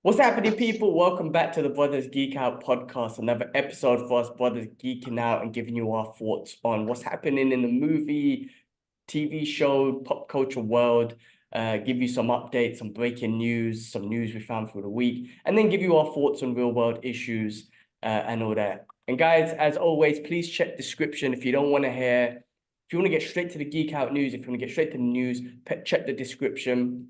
What's happening, people? Welcome back to the Brothers Geek Out podcast. Another episode for us brothers geeking out and giving you our thoughts on what's happening in the movie, TV show, pop culture world. Give you some updates, some breaking news, some news we found through the week, and then give you our thoughts on real world issues and all that. And guys, as always, please check description if you don't want to hear. If you want to get straight to the Geek Out news, if you want to get straight to the news, check the description.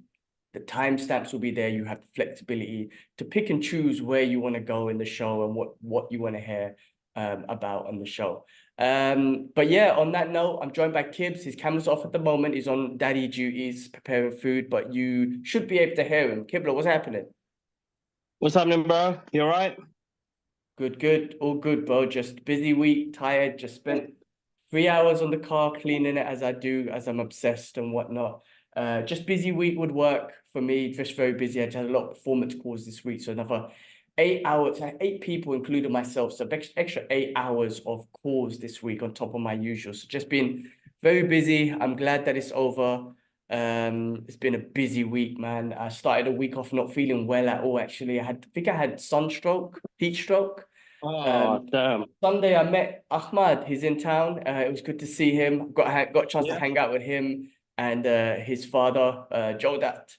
The timestamps will be there. You have the flexibility to pick and choose where you want to go in the show and what you want to hear about on the show. But yeah, on that note, I'm joined by Kibbs. His camera's off at the moment. He's on daddy duties, preparing food, but you should be able to hear him. Kibla, what's happening? What's happening, bro? You all right? Good. All good, bro. Just busy week, tired. Just spent 3 hours on the car cleaning it as I do, as I'm obsessed and whatnot. Just busy week would work for me, just very busy. I just had a lot of performance calls this week. So another 8 hours, 8 people, including myself. So extra 8 hours of calls this week on top of my usual. So just been very busy. I'm glad that it's over. It's been a busy week, man. I started a week off not feeling well at all, actually. I think I had sunstroke, heat stroke. Oh, damn. Sunday I met Ahmad. He's in town. It was good to see him. Got a chance to Yeah. hang out with him and his father, Jodat.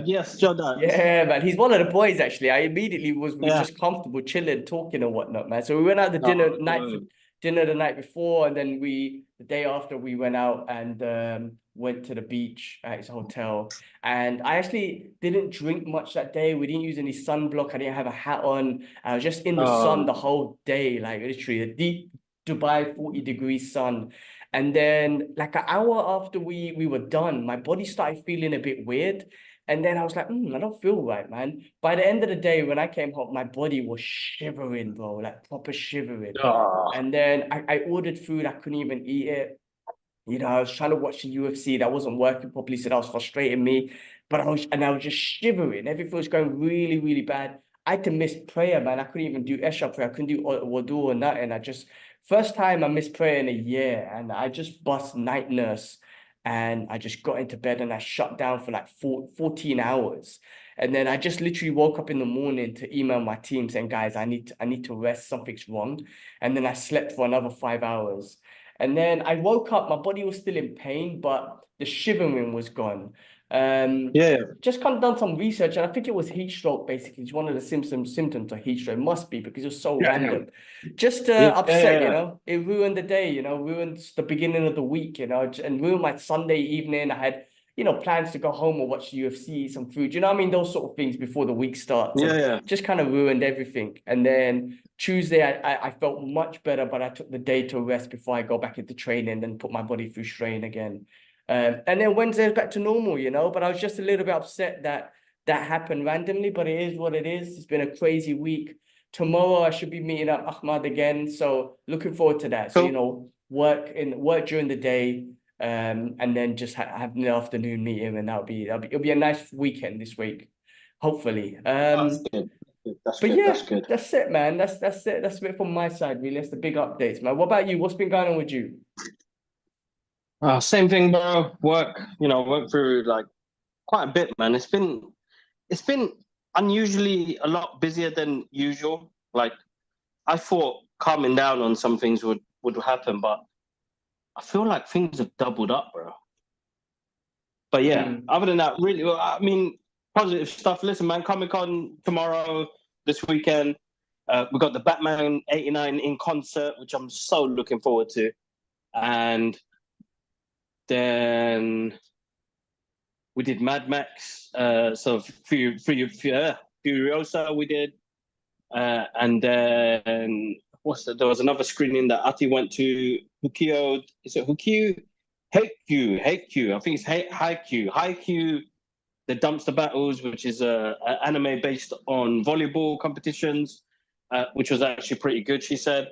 Yes, Jordan. Yeah, man. He's one of the boys, actually. I immediately was Yeah. just comfortable, chilling, talking and whatnot, man. So we went out to Oh, good. dinner the night before, and then the day after we went out and went to the beach at his hotel. And I actually didn't drink much that day. We didn't use any sunblock. I didn't have a hat on. I was just in the sun the whole day, like literally a deep Dubai 40-degree sun. And then like an hour after we were done, my body started feeling a bit weird. And then I was like, I don't feel right, man. By the end of the day, when I came home, my body was shivering, bro, like proper shivering. Oh, And then I ordered food. I couldn't even eat it. I was trying to watch the UFC. That wasn't working properly, so that was frustrating me. But I was just shivering. Everything was going really, really bad. I had to miss prayer, man. I couldn't even do Esha prayer. I couldn't do wudu or nothing. First time I missed prayer in a year, and I just bust night nurse. And I just got into bed and I shut down for like 14 hours. And then I just literally woke up in the morning to email my team saying, guys, I need to rest. Something's wrong. And then I slept for another 5 hours. And then I woke up, my body was still in pain, but the shivering was gone. yeah. Just kind of done some research, and I think it was heat stroke, basically. It's one of the symptoms of heat stroke. It must be because it was so Yeah. random. Just Yeah. upset, It ruined the day, ruined the beginning of the week, and ruined my Sunday evening. I had, plans to go home or watch the UFC, some food, you know what I mean? Those sort of things before the week starts, and Yeah. just kind of ruined everything. And then Tuesday, I felt much better, but I took the day to rest before I go back into training and put my body through strain again. And then Wednesday was back to normal, but I was just a little bit upset that that happened randomly, but it is what it is. It's been a crazy week. Tomorrow I should be meeting up Ahmad again, so looking forward to that. So, Cool. work during the day, and then just have an afternoon meeting, and it'll be a nice weekend this week, hopefully. That's good. That's But good. yeah, That's good. that's it, man. That's it. That's it from my side, really. That's the big updates, man. What about you? What's been going on with you? Same thing, bro. Work through like quite a bit, man. It's been unusually a lot busier than usual. Like I thought calming down on some things would happen, but I feel like things have doubled up, bro. But yeah, Mm. other than that, really, well, I mean, positive stuff. Listen, man, Comic Con tomorrow, this weekend. We got the Batman '89 in concert, which I'm so looking forward to. And then we did Mad Max, Furiosa we did. And then there was another screening that Ati went to, Hukio, is it Hukio? Haikyuu. I think it's Haikyuu, the Dumpster Battles, which is a anime based on volleyball competitions, which was actually pretty good, she said.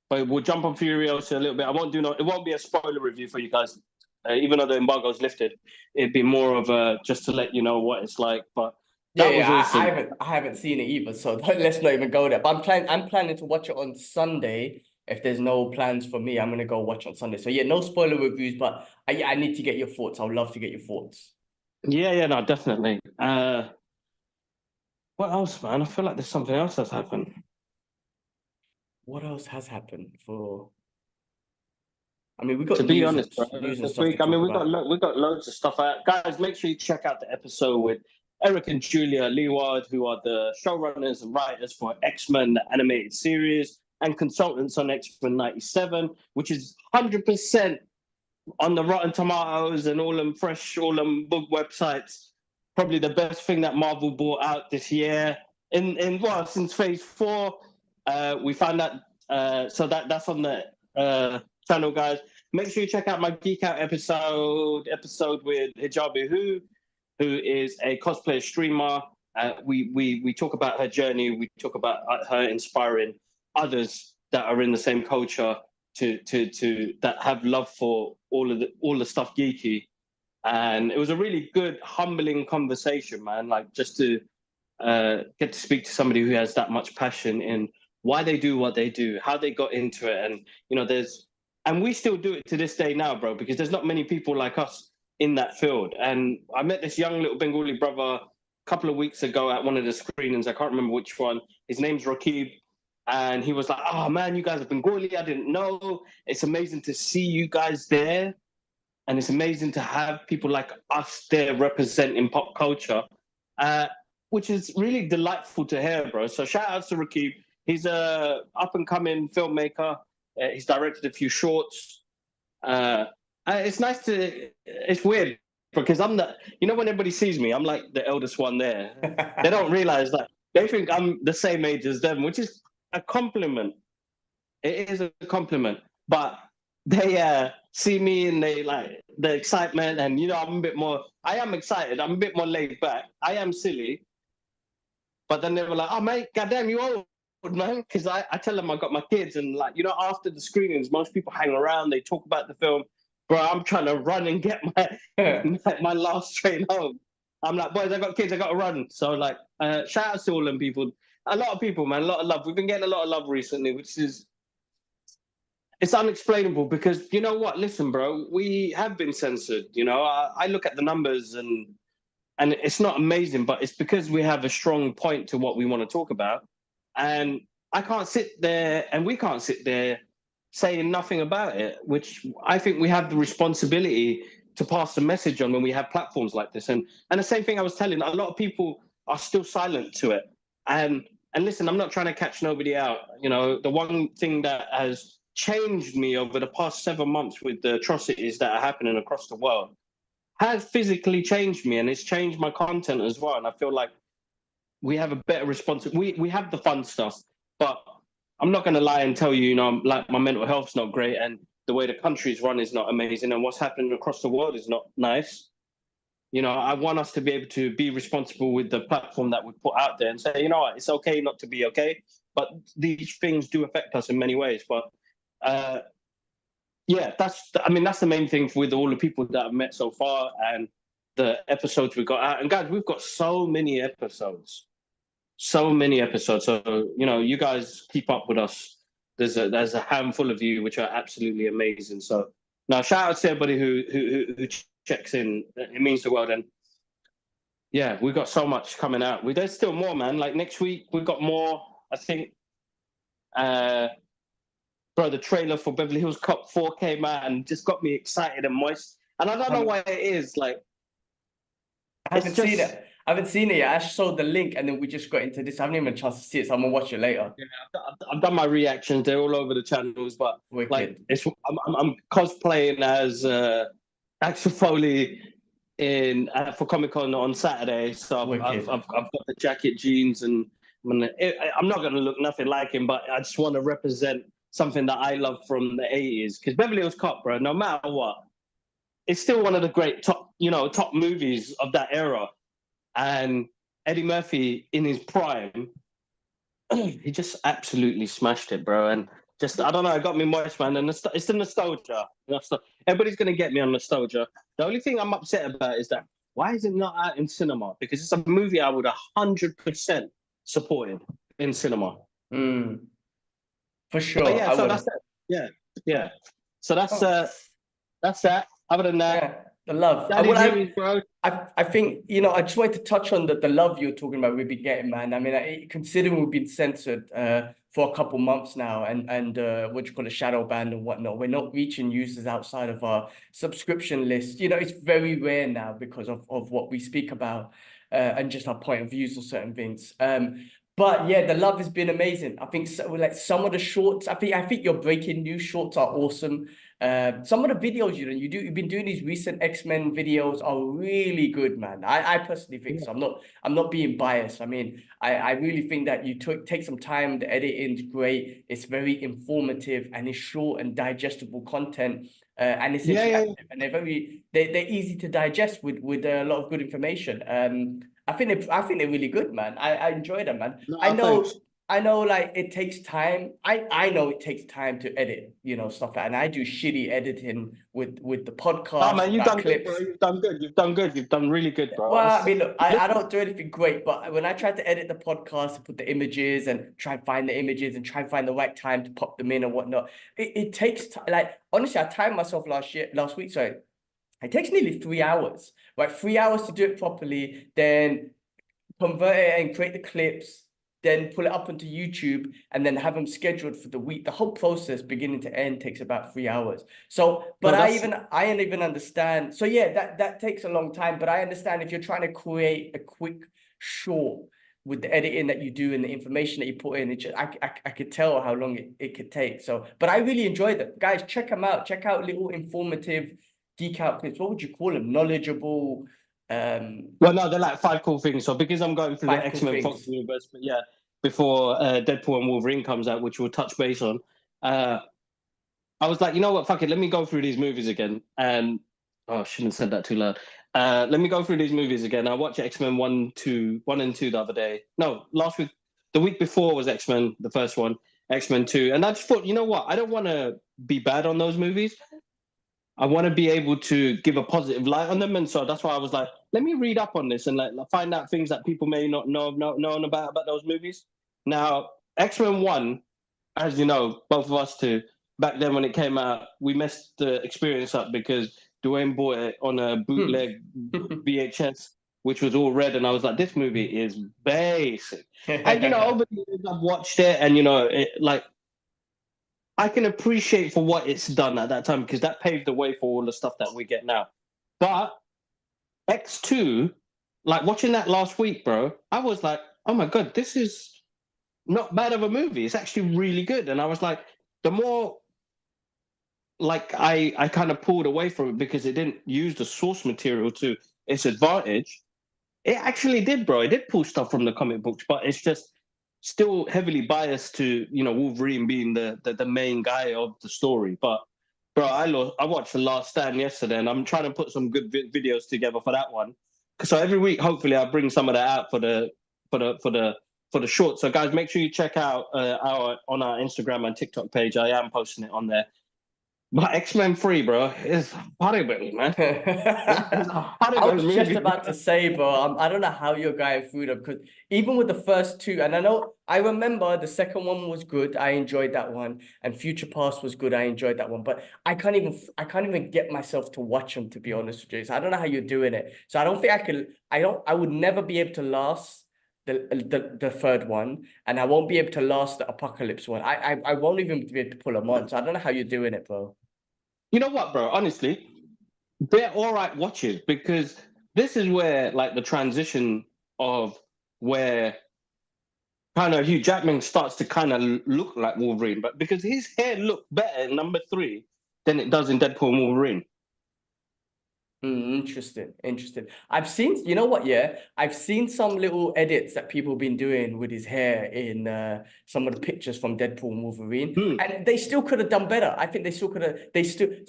But we'll jump on Furiosa a little bit. It won't be a spoiler review for you guys, even though the embargo's lifted. It'd be more of a just to let you know what it's like. But that was awesome. I haven't seen it either, so let's not even go there. But I'm planning to watch it on Sunday. If there's no plans for me, I'm gonna go watch on Sunday. So yeah, no spoiler reviews, but I need to get your thoughts. I would love to get your thoughts. Yeah, no, definitely. What else, man? I feel like there's something else that's happened. What else has happened for? I mean, we got To be honest, bro, news and this stuff to week, I mean, talk about. we got loads of stuff out. Guys, make sure you check out the episode with Eric and Julia Leeward, who are the showrunners and writers for X-Men the animated series and consultants on X-Men '97, which is 100% on the Rotten Tomatoes and all them fresh, all them book websites. Probably the best thing that Marvel brought out this year. Since Phase 4, we found that. So that's on the channel, guys. Make sure you check out my Geek Out episode with Hijabi who is a cosplayer streamer. We talk about her journey. We talk about her inspiring others that are in the same culture to that have love for all the stuff geeky. And it was a really good, humbling conversation, man. Like just to get to speak to somebody who has that much passion in why they do what they do, how they got into it, and and we still do it to this day now, bro, because there's not many people like us in that field. And I met this young little Bengali brother a couple of weeks ago at one of the screenings. I can't remember which one. His name's Rakib. And he was like, "Oh man, you guys are Bengali. I didn't know. It's amazing to see you guys there. And it's amazing to have people like us there representing pop culture, which is really delightful to hear, bro." So shout out to Rakib. He's a up and coming filmmaker. He's directed a few shorts. It's nice to. It's weird because I'm the. When everybody sees me, I'm like the eldest one there. They don't realize that. They think I'm the same age as them, which is a compliment. It is a compliment, but they see me and they like the excitement, and I'm a bit more. I am excited. I'm a bit more laid back. I am silly, but then they were like, "Oh mate, goddamn, you old man," because I tell them I got my kids, and like after the screenings, most people hang around. They talk about the film, bro. I'm trying to run and get my last train home. I'm like, boys, I got kids, I got to run. So like, shout out to all them people. A lot of people, man, a lot of love. We've been getting a lot of love recently, which is it's unexplainable because you know what? Listen, bro, we have been censored. I look at the numbers and it's not amazing, but it's because we have a strong point to what we want to talk about, and I can't sit there and we can't sit there saying nothing about it. Which I think we have the responsibility to pass the message on when we have platforms like this. And the same thing I was telling, a lot of people are still silent to it. And listen, I'm not trying to catch nobody out. The one thing that has changed me over the past 7 months with the atrocities that are happening across the world has physically changed me, and it's changed my content as well. And I feel like we have a better response. We have the fun stuff, but I'm not going to lie and tell you, like my mental health's not great, and the way the country's run is not amazing, and what's happening across the world is not nice. I want us to be able to be responsible with the platform that we put out there and say, you know what, it's okay not to be okay, but these things do affect us in many ways. But yeah, that's the main thing with all the people that I've met so far and the episodes we got out. And guys, we've got so many episodes. So you guys keep up with us. There's a handful of you which are absolutely amazing. So now shout out to everybody who checks in. It means the world. And yeah, we've got so much coming out. There's still more, man. Like next week we've got more. I think bro, the trailer for Beverly Hills Cop 4 came out and just got me excited and moist. And I don't know why it is. Like, I haven't seen it. I haven't seen it yet. I saw the link and then we just got into this. I haven't even had a chance to see it, so I'm gonna watch it later. Yeah, I've done my reactions. They're all over the channels, but Wicked. Like, I'm cosplaying as Axel Foley in for Comic Con on Saturday. So I've got the jacket, jeans, and I'm not gonna look nothing like him, but I just want to represent something that I love from the 80s. Because Beverly Hills Cop, bro, no matter what, it's still one of the great top movies of that era. And Eddie Murphy in his prime, he just absolutely smashed it, bro. And just, I don't know, it got me moist, man. And it's the nostalgia. Everybody's going to get me on nostalgia. The only thing I'm upset about is that why is it not out in cinema? Because it's a movie I would 100% supported in cinema. For sure. But yeah, so that's it. Yeah. So that's that. Other than that, The love. That is it, bro. I think, I just wanted to touch on the love you're talking about we've been getting, man. I mean, considering we've been censored for a couple months now and what you call a shadow ban and whatnot, we're not reaching users outside of our subscription list. It's very rare now because of what we speak about and just our point of views on certain things. But yeah, the love has been amazing. I think like some of the shorts, I think your breaking news shorts are awesome. Some of the videos you've been doing these recent X-Men videos are really good, man. I personally think so. I'm not being biased. I mean, I really think that you take some time. The editing's great. It's very informative and it's short and digestible content. And it's interactive and they're easy to digest with a lot of good information. I think they're really good, man. I enjoy them, man. No, I thanks. know like it takes time. I know it takes time to edit, stuff like that. And I do shitty editing with the Nah, podcast, man, with you've our done good, bro. clips. You've done good. You've done good. You've done really good, bro. Well, I mean, look, I don't do anything great, but when I try to edit the podcast and put the images and try and find the images and try and find the right time to pop them in and whatnot, it takes time. Like, honestly, I timed myself last week, sorry. It takes nearly 3 hours, right? 3 hours to do it properly, then convert it and create the clips, then pull it up onto YouTube and then have them scheduled for the week. The whole process, beginning to end, takes about 3 hours. So, but No, I don't even understand. So yeah, that takes a long time. But I understand if you're trying to create a quick short with the editing that you do and the information that you put in, I could tell how long it could take. So, but I really enjoyed it. Guys, check them out. Check out little informative geek out clips. What would you call them? Knowledgeable. Well, no, they're like 5 cool things. So because I'm going through the 5 cool X-Men Fox things. universe, but yeah, before Deadpool and Wolverine comes out, which we'll touch base on, I was like, you know what, fuck it, let me go through these movies again. And I shouldn't have said that too loud. Let me go through these movies again. I watched X-Men 1 and 2 the other day. No, last week, the week before was X-Men, the first one, X-Men 2. And I just thought, you know what, I don't want to be bad on those movies. I want to be able to give a positive light on them, and so that's why I was like, let me read up on this and like find out things that people may not known about those movies. Now, X-Men 1, as you know, both of us two, back then when it came out, we messed the experience up because Dwayne bought it on a bootleg VHS, which was all red, and I was like, this movie is basic. And over the years I've watched it, and like I can appreciate for what it's done at that time because that paved the way for all the stuff that we get now. But X2, like watching that last week, bro, I was like, oh my God, this is not bad of a movie. It's actually really good. And I was like, the more like I kind of pulled away from it because it didn't use the source material to its advantage. It actually did, bro. It did pull stuff from the comic books, but it's just still heavily biased to Wolverine being the main guy of the story. But bro, I watched The Last Stand yesterday, and I'm trying to put some good videos together for that one. So every week, hopefully, I'll bring some of that out for the short. So guys, make sure you check out on our Instagram and TikTok page. I am posting it on there. But X-Men 3, bro, is horrible, man. It's a I horrible was movie. just about to say, bro, I don't know how you're going through them because even with the first two, and I remember the second one was good. I enjoyed that one, and Future Past was good. I enjoyed that one, but I can't even get myself to watch them, to be honest with you. So I don't know how you're doing it. So I don't think I could. I would never be able to last the third one, and I won't be able to last the Apocalypse one. I won't even be able to pull them on. So I don't know how you're doing it, bro. You know what, bro? Honestly, they're all right watches because this is where like the transition of where kind of Hugh Jackman starts to kind of look like Wolverine, but because his hair looked better in number 3 than it does in Deadpool and Wolverine. Interesting. I've seen, you know what, yeah? I've seen some little edits that people have been doing with his hair in some of the pictures from Deadpool and Wolverine, and they still could have done better. I think they still could have,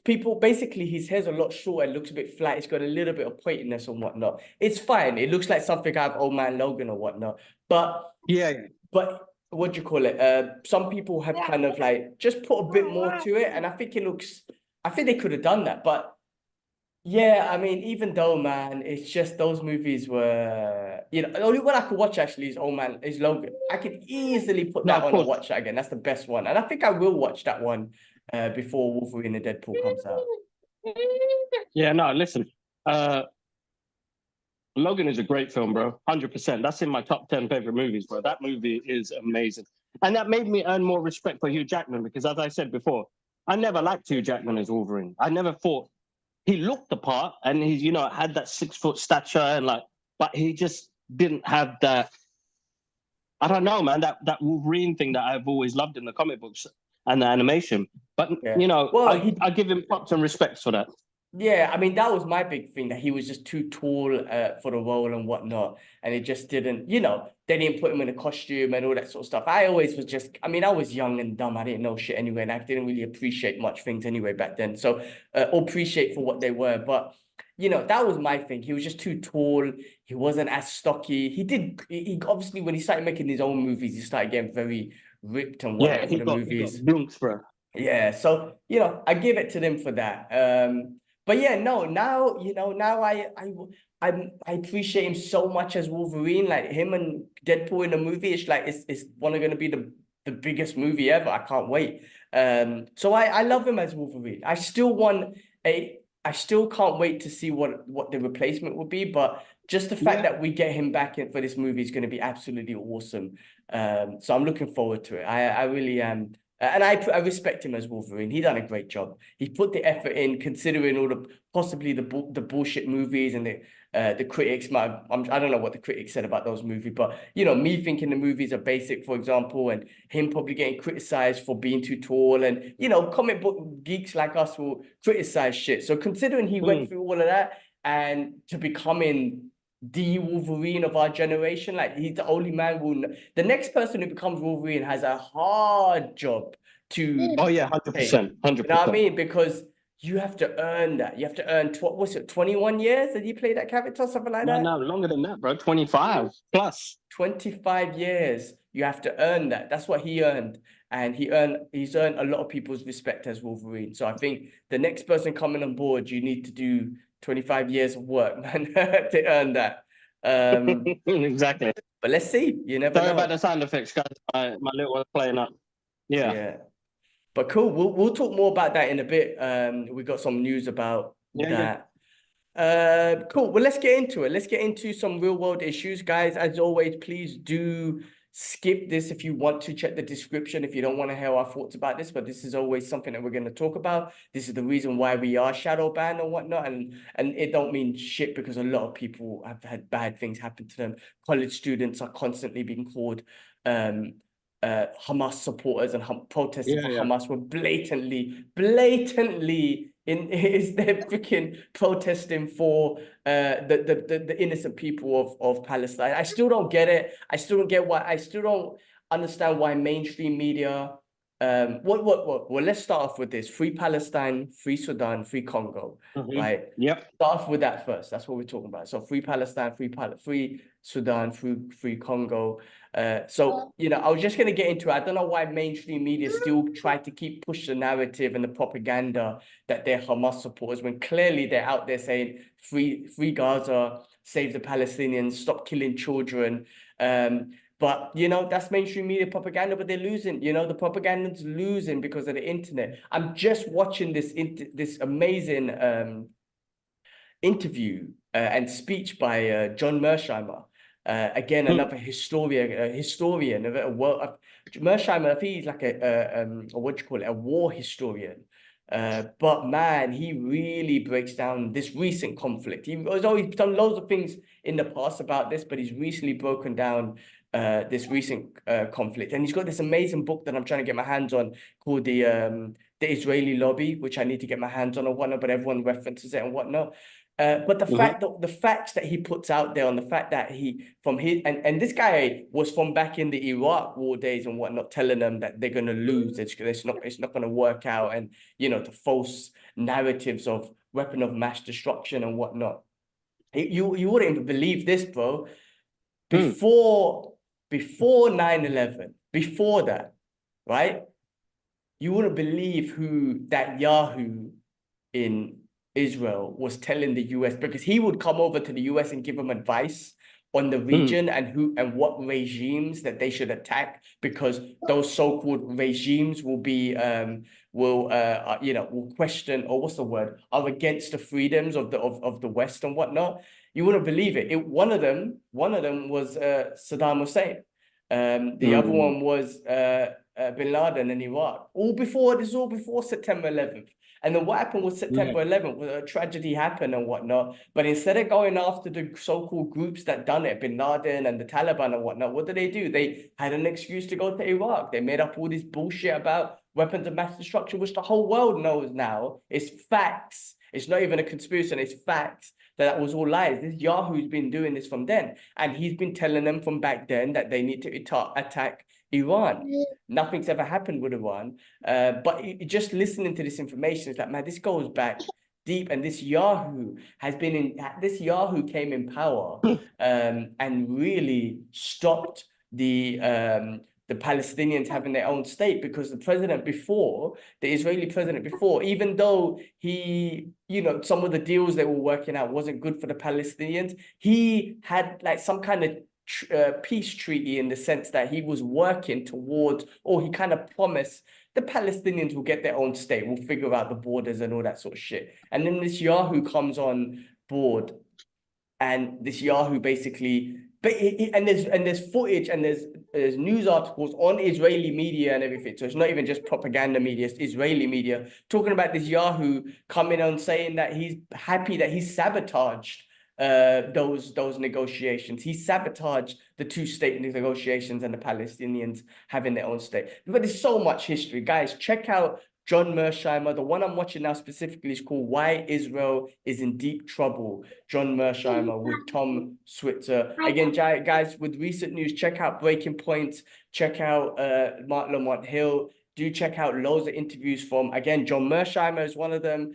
people, basically his hair's a lot shorter, it looks a bit flat, it's got a little bit of pointiness and whatnot. It's fine. It looks like something out of Old Man Logan or whatnot. But what do you call it? Some people have kind of like just put a bit more to it, and I think they could have done that, but yeah, I mean, even though, man, it's just those movies were, the only one I could watch actually is Logan. I could easily put No, that of on and course. watch that again. That's the best one. And I think I will watch that one before Wolverine and Deadpool comes out. Yeah, no, listen. Logan is a great film, bro. 100%. That's in my top 10 favorite movies, bro. That movie is amazing. And that made me earn more respect for Hugh Jackman because, as I said before, I never liked Hugh Jackman as Wolverine. I never thought he looked the part and he's, had that 6 foot stature and but he just didn't have that. I don't know, man, that Wolverine thing that I've always loved in the comic books and the animation. But, Well, I give him props and respect for that. yeah, I mean, that was my big thing, that he was just too tall for the role and whatnot. And it just didn't, they didn't put him in a costume and all that sort of stuff. I always was I was young and dumb. I didn't know shit anyway. And I didn't really appreciate much things anyway back then. So appreciate for what they were. But, that was my thing. He was just too tall. He wasn't as stocky. He obviously, when he started making his own movies, he started getting very ripped and whatnot for the movies. He got blunks, bro. Yeah, so I give it to them for that. But yeah, no, now now I appreciate him so much as Wolverine. Like him and Deadpool in the movie, it's like it's one of going to be the biggest movie ever. I can't wait. So I love him as Wolverine. I still can't wait to see what the replacement would be. But just the fact that we get him back in for this movie is going to be absolutely awesome. So I'm looking forward to it. I really am. And I respect him as Wolverine. He done a great job. He put the effort in, considering all the bullshit movies and the critics I don't know what the critics said about those movies, but me thinking the movies are basic, for example, and him probably getting criticized for being too tall, and comic book geeks like us will criticize shit. So considering he went through all of that and to becoming the Wolverine of our generation, like he's the only man the next person who becomes Wolverine has a hard job to 100%. you know what I mean? Because you have to earn that. You have to earn 21 years that you play that character, something like that? No, longer than that, bro. 25 plus. 25 years. You have to earn that. That's what he earned. And he's earned a lot of people's respect as Wolverine. So I think the next person coming on board, you need to do 25 years of work, man, to earn that. Exactly. But let's see. You never know. Sorry about the sound effects, guys. My little one's playing up. Yeah. But cool. We'll talk more about that in a bit. We got some news about that. Cool. Well, let's get into it. Let's get into some real world issues, guys. As always, please do skip this if you want to. Check the description if you don't want to hear our thoughts about this, but this is always something that we're going to talk about. This is the reason why we are shadow banned and whatnot, and it don't mean shit, because a lot of people have had bad things happen to them. College students are constantly being called Hamas supporters and protesting for Hamas. Were blatantly they're freaking protesting for the innocent people of Palestine. I still don't get it. I still don't understand why mainstream media well, let's start off with this: free Palestine, free Sudan, free Congo. Right? Start off with that first. That's what we're talking about. So free Palestine, free Sudan, free Congo. So I was just gonna get into it. I don't know why mainstream media still try to keep push the narrative and the propaganda that they're Hamas supporters, when clearly they're out there saying free Gaza, save the Palestinians, stop killing children. But that's mainstream media propaganda, but they're losing. The propaganda's losing because of the internet. I'm just watching this amazing interview and speech by John Mersheimer. Again, another historian. Mersheimer, I think he's like a war historian. But man, he really breaks down this recent conflict. He's always done loads of things in the past about this, but he's recently broken down this recent conflict, and he's got this amazing book that I'm trying to get my hands on called the Israeli Lobby, which I need to get my hands on or whatnot, but everyone references it and whatnot. But the facts that he puts out there, on the fact that and this guy was from back in the Iraq war days and whatnot, telling them that they're gonna lose, it's not gonna work out, and the false narratives of weapon of mass destruction and whatnot. You wouldn't even believe this, bro. Before 9/11, before that, right? You wouldn't believe who that Yahoo in Israel was telling the US, because he would come over to the US and give them advice on the region and who and what regimes that they should attack, because those so-called regimes will be will question, or what's the word, are against the freedoms of the West and whatnot. You wouldn't believe it. One of them was Saddam Hussein. The other one was Bin Laden in Iraq. This is all before September 11th. And then what happened with September 11th? Was a tragedy happened and whatnot. But instead of going after the so-called groups that done it, Bin Laden and the Taliban and whatnot, what did they do? They had an excuse to go to Iraq. They made up all this bullshit about weapons of mass destruction, which the whole world knows now. It's facts. It's not even a conspiracy, it's facts. That was all lies. This Yahoo's been doing this from then. And he's been telling them from back then that they need to attack Iran. Nothing's ever happened with Iran. But just listening to this information, it's like, man, this goes back deep. And this Yahoo came in power and really stopped the Palestinians having their own state, because the Israeli president before, even though he, some of the deals they were working out wasn't good for the Palestinians, he had like some kind of peace treaty, in the sense that he was working towards, or he kind of promised the Palestinians will get their own state, we'll figure out the borders and all that sort of shit. And then this Yahoo comes on board, and this Yahoo basically, and there's footage and there's news articles on Israeli media and everything. So it's not even just propaganda media, it's Israeli media talking about this Yahoo coming on saying that he's happy that he sabotaged those negotiations. He sabotaged the two-state negotiations and the Palestinians having their own state. But there's so much history. Guys, check out John Mersheimer. The one I'm watching now specifically is called Why Israel is in Deep Trouble. John Mersheimer with Tom Switzer. Again, guys, with recent news, check out Breaking Points. Check out Mark Lamont Hill. Do check out loads of interviews from, again, John Mersheimer is one of them.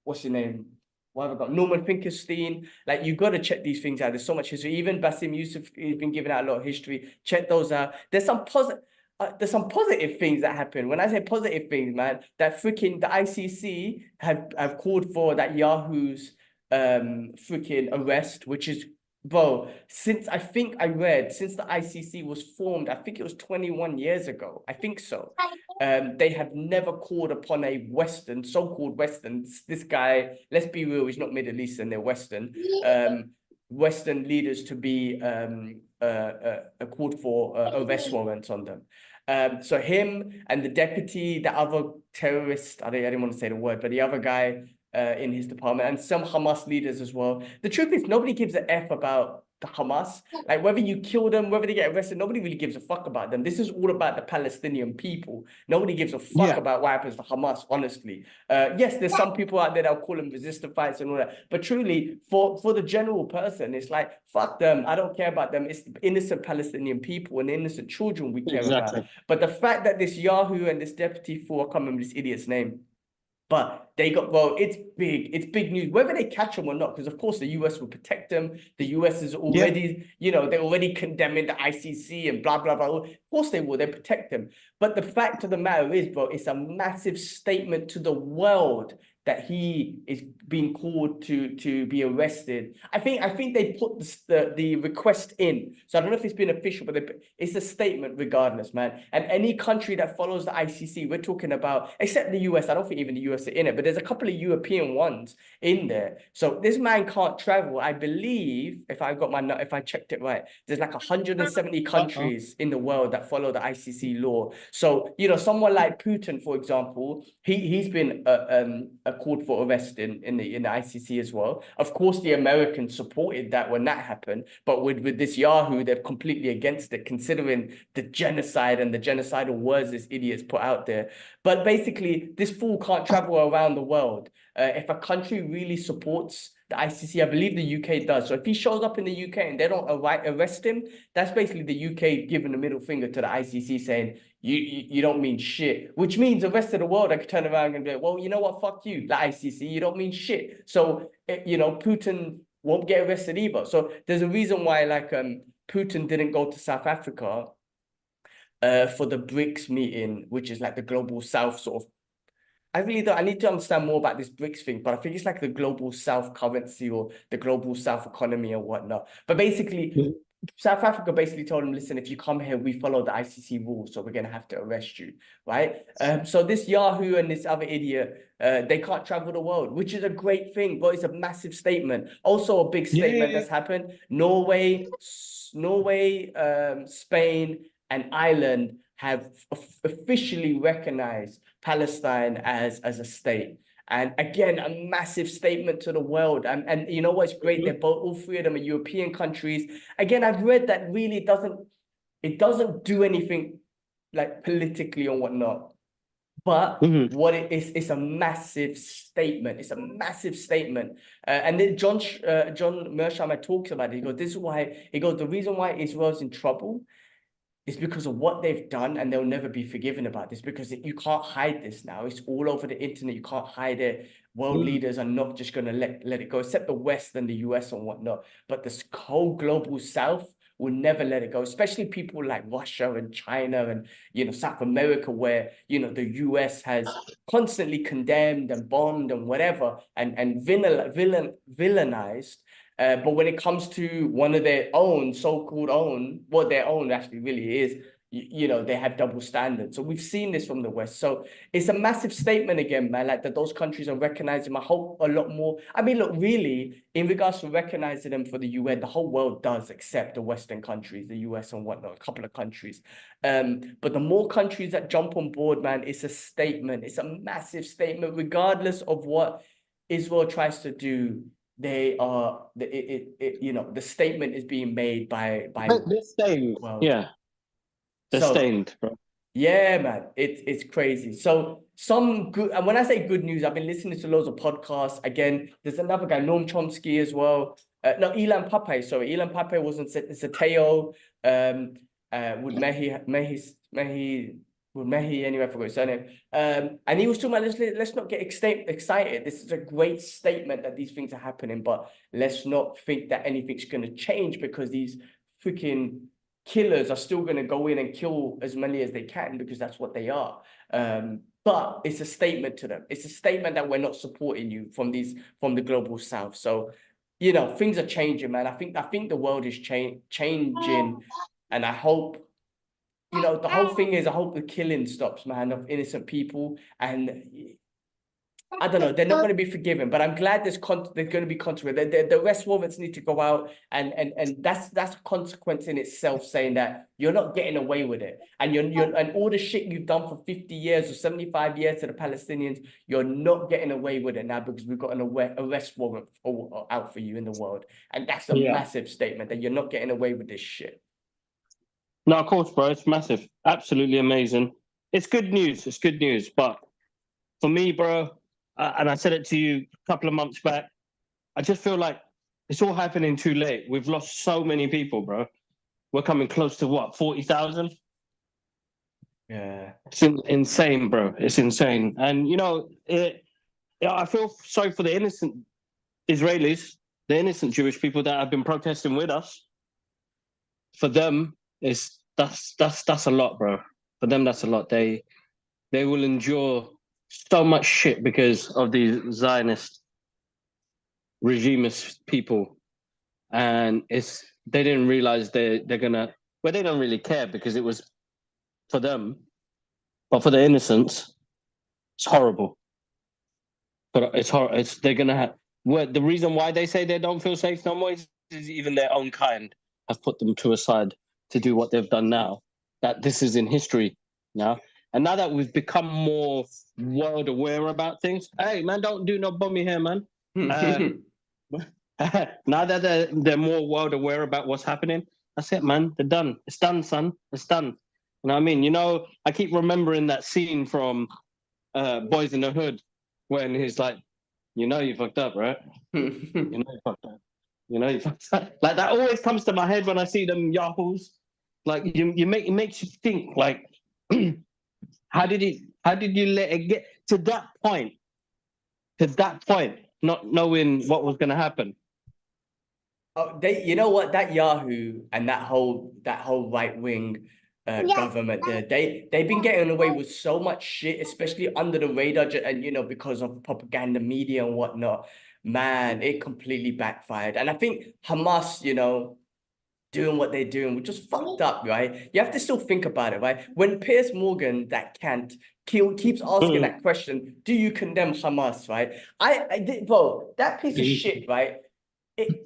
What's his name? What have I got? Norman Finkelstein. Like, you got to check these things out. There's so much history. Even Bassem Youssef has been giving out a lot of history. Check those out. There's some positive things that happen. When I say positive things, man, that freaking the ICC have called for that Yahoo's freaking arrest, which is, bro, since the ICC was formed, I think it was 21 years ago. I think so. They have never called upon a Western, so-called Western. This guy, let's be real, he's not Middle Eastern, they're Western. Western leaders to be called for arrest warrants on them. So him and the deputy, the other terrorist, I didn't want to say the word, but the other guy in his department, and some Hamas leaders as well. The truth is, nobody gives a F about the Hamas. Like, whether you kill them, whether they get arrested, nobody really gives a fuck about them. This is all about the Palestinian people. Nobody gives a fuck about what happens to Hamas, honestly. Yes, there's some people out there that'll call them resistant fights and all that. But truly, for the general person, it's like, fuck them. I don't care about them. It's the innocent Palestinian people and innocent children we care about. But the fact that this Yahoo and this deputy I can't remember this idiot's name, but they got, well, it's big news, whether they catch them or not, because of course the US will protect them. The US is already, they're already condemning the ICC and blah, blah, blah. Of course they will, they protect them. But the fact of the matter is, bro, it's a massive statement to the world that he is being called to be arrested. I think they put the request in. So I don't know if it's been official, but it's a statement regardless, man. And any country that follows the ICC, we're talking about, except the US, I don't think even the US are in it, but there's a couple of European ones in there. So this man can't travel. I believe, if I checked it right, there's like 170 countries in the world that follow the ICC law. So, someone like Putin, for example, he's been called for arrest in the ICC as well. Of course, the Americans supported that when that happened, but with this Yahoo, they're completely against it, considering the genocide and the genocidal words this idiot's put out there. But basically, this fool can't travel around the world. If a country really supports the ICC, I believe the UK does. So if he shows up in the UK and they don't arrest him, that's basically the UK giving the middle finger to the ICC, saying, you don't mean shit, which means the rest of the world, I could turn around and be like, well, you know what, fuck you, the ICC, you don't mean shit. So, Putin won't get arrested either. So there's a reason why, like, Putin didn't go to South Africa for the BRICS meeting, which is like the global South sort of, I really don't. I need to understand more about this BRICS thing, but I think it's like the global South currency or the global South economy or whatnot. But basically, South Africa basically told him, listen, if you come here, we follow the ICC rules, so we're gonna have to arrest you, right? So this Yahoo and this other idiot, they can't travel the world, which is a great thing, but it's a massive statement. Also, a big statement that's happened. Norway, Spain, and Ireland have officially recognized Palestine as a state. And again, a massive statement to the world. And you know what's great? They're both, all three of them are European countries. Again, I've read that really it doesn't do anything like politically or whatnot. But what it is, it's a massive statement. It's a massive statement. And then John Mearsheimer talks about it. He goes, this is why, he goes, the reason why Israel's in trouble it's because of what they've done, and they'll never be forgiven about this because you can't hide this now. It's all over the internet. You can't hide it. World leaders are not just going to let it go, except the West and the US and whatnot. But this whole global South will never let it go, especially people like Russia and China and, South America, where, the US has constantly condemned and bombed and whatever and villainized. But when it comes to one of their own, so-called own, what their own actually really is, they have double standards. So we've seen this from the West. So it's a massive statement again, man, like that those countries are recognizing. I hope a lot more. I mean, look, really, in regards to recognizing them for the UN, the whole world does except the Western countries, the US and whatnot, a couple of countries. But the more countries that jump on board, man, it's a statement. It's a massive statement, regardless of what Israel tries to do. They are the statement is being made by they're stained. world. Yeah, they're stained, bro. Yeah, man, it's crazy. So some good, and when I say good news, I've been listening to loads of podcasts. Again, there's another guy, Noam Chomsky as well. No, Elan Pape. Sorry, Elan Pape wasn't Zateo. With Mehi, anyway, I forgot his surname. And he was talking about, let's not get excited. This is a great statement that these things are happening, but let's not think that anything's going to change because these freaking killers are still going to go in and kill as many as they can because that's what they are. But it's a statement to them. It's a statement that we're not supporting you from the global South. So, things are changing, man. I think the world is changing, and I hope. The whole thing is, I hope the killing stops, man, of innocent people. And I don't know, they're not going to be forgiven, but I'm glad there's going to be consequence. The arrest warrants need to go out, and that's a consequence in itself, saying that you're not getting away with it. And and all the shit you've done for 50 years or 75 years to the Palestinians, you're not getting away with it now because we've got an arrest warrant out for you in the world. And that's a massive statement that you're not getting away with this shit. No, of course, bro. It's massive. Absolutely amazing. It's good news. It's good news. But for me, bro, and I said it to you a couple of months back, I just feel like it's all happening too late. We've lost so many people, bro. We're coming close to what, 40,000? Yeah. It's insane, bro. It's insane. And, I feel sorry for the innocent Israelis, the innocent Jewish people that have been protesting with us. For them, that's a lot, bro. For them, that's a lot. They will endure so much shit because of these Zionist regimist people, and they didn't realize they're gonna. Well, they don't really care because it was for them, but for the innocents, it's horrible. But it's horrible. They're gonna have. Well, the reason why they say they don't feel safe no more is even their own kind have put them to a side to do what they've done now. That this is in history now. And now that we've become more world aware about things, hey, man, don't do no bummy here, man. Now that they're more world aware about what's happening, that's it, man. They're done. It's done, son. It's done. You know what I mean? I keep remembering that scene from Boys in the Hood when he's like, you fucked up, right? You fucked up. You fucked up. Like, that always comes to my head when I see them yahoos. Like, it makes you think, like, how did you let it get to that point? Not knowing what was going to happen. Oh, you know what? That Yahoo and that whole right wing government there. They've been getting away with so much shit, especially under the radar, and because of propaganda media and whatnot. Man, it completely backfired. And I think Hamas, doing what they're doing, which is fucked up, right? You have to still think about it, right? When Piers Morgan, that can't keeps asking that question, do you condemn Hamas, right? Bro, that piece of shit, right?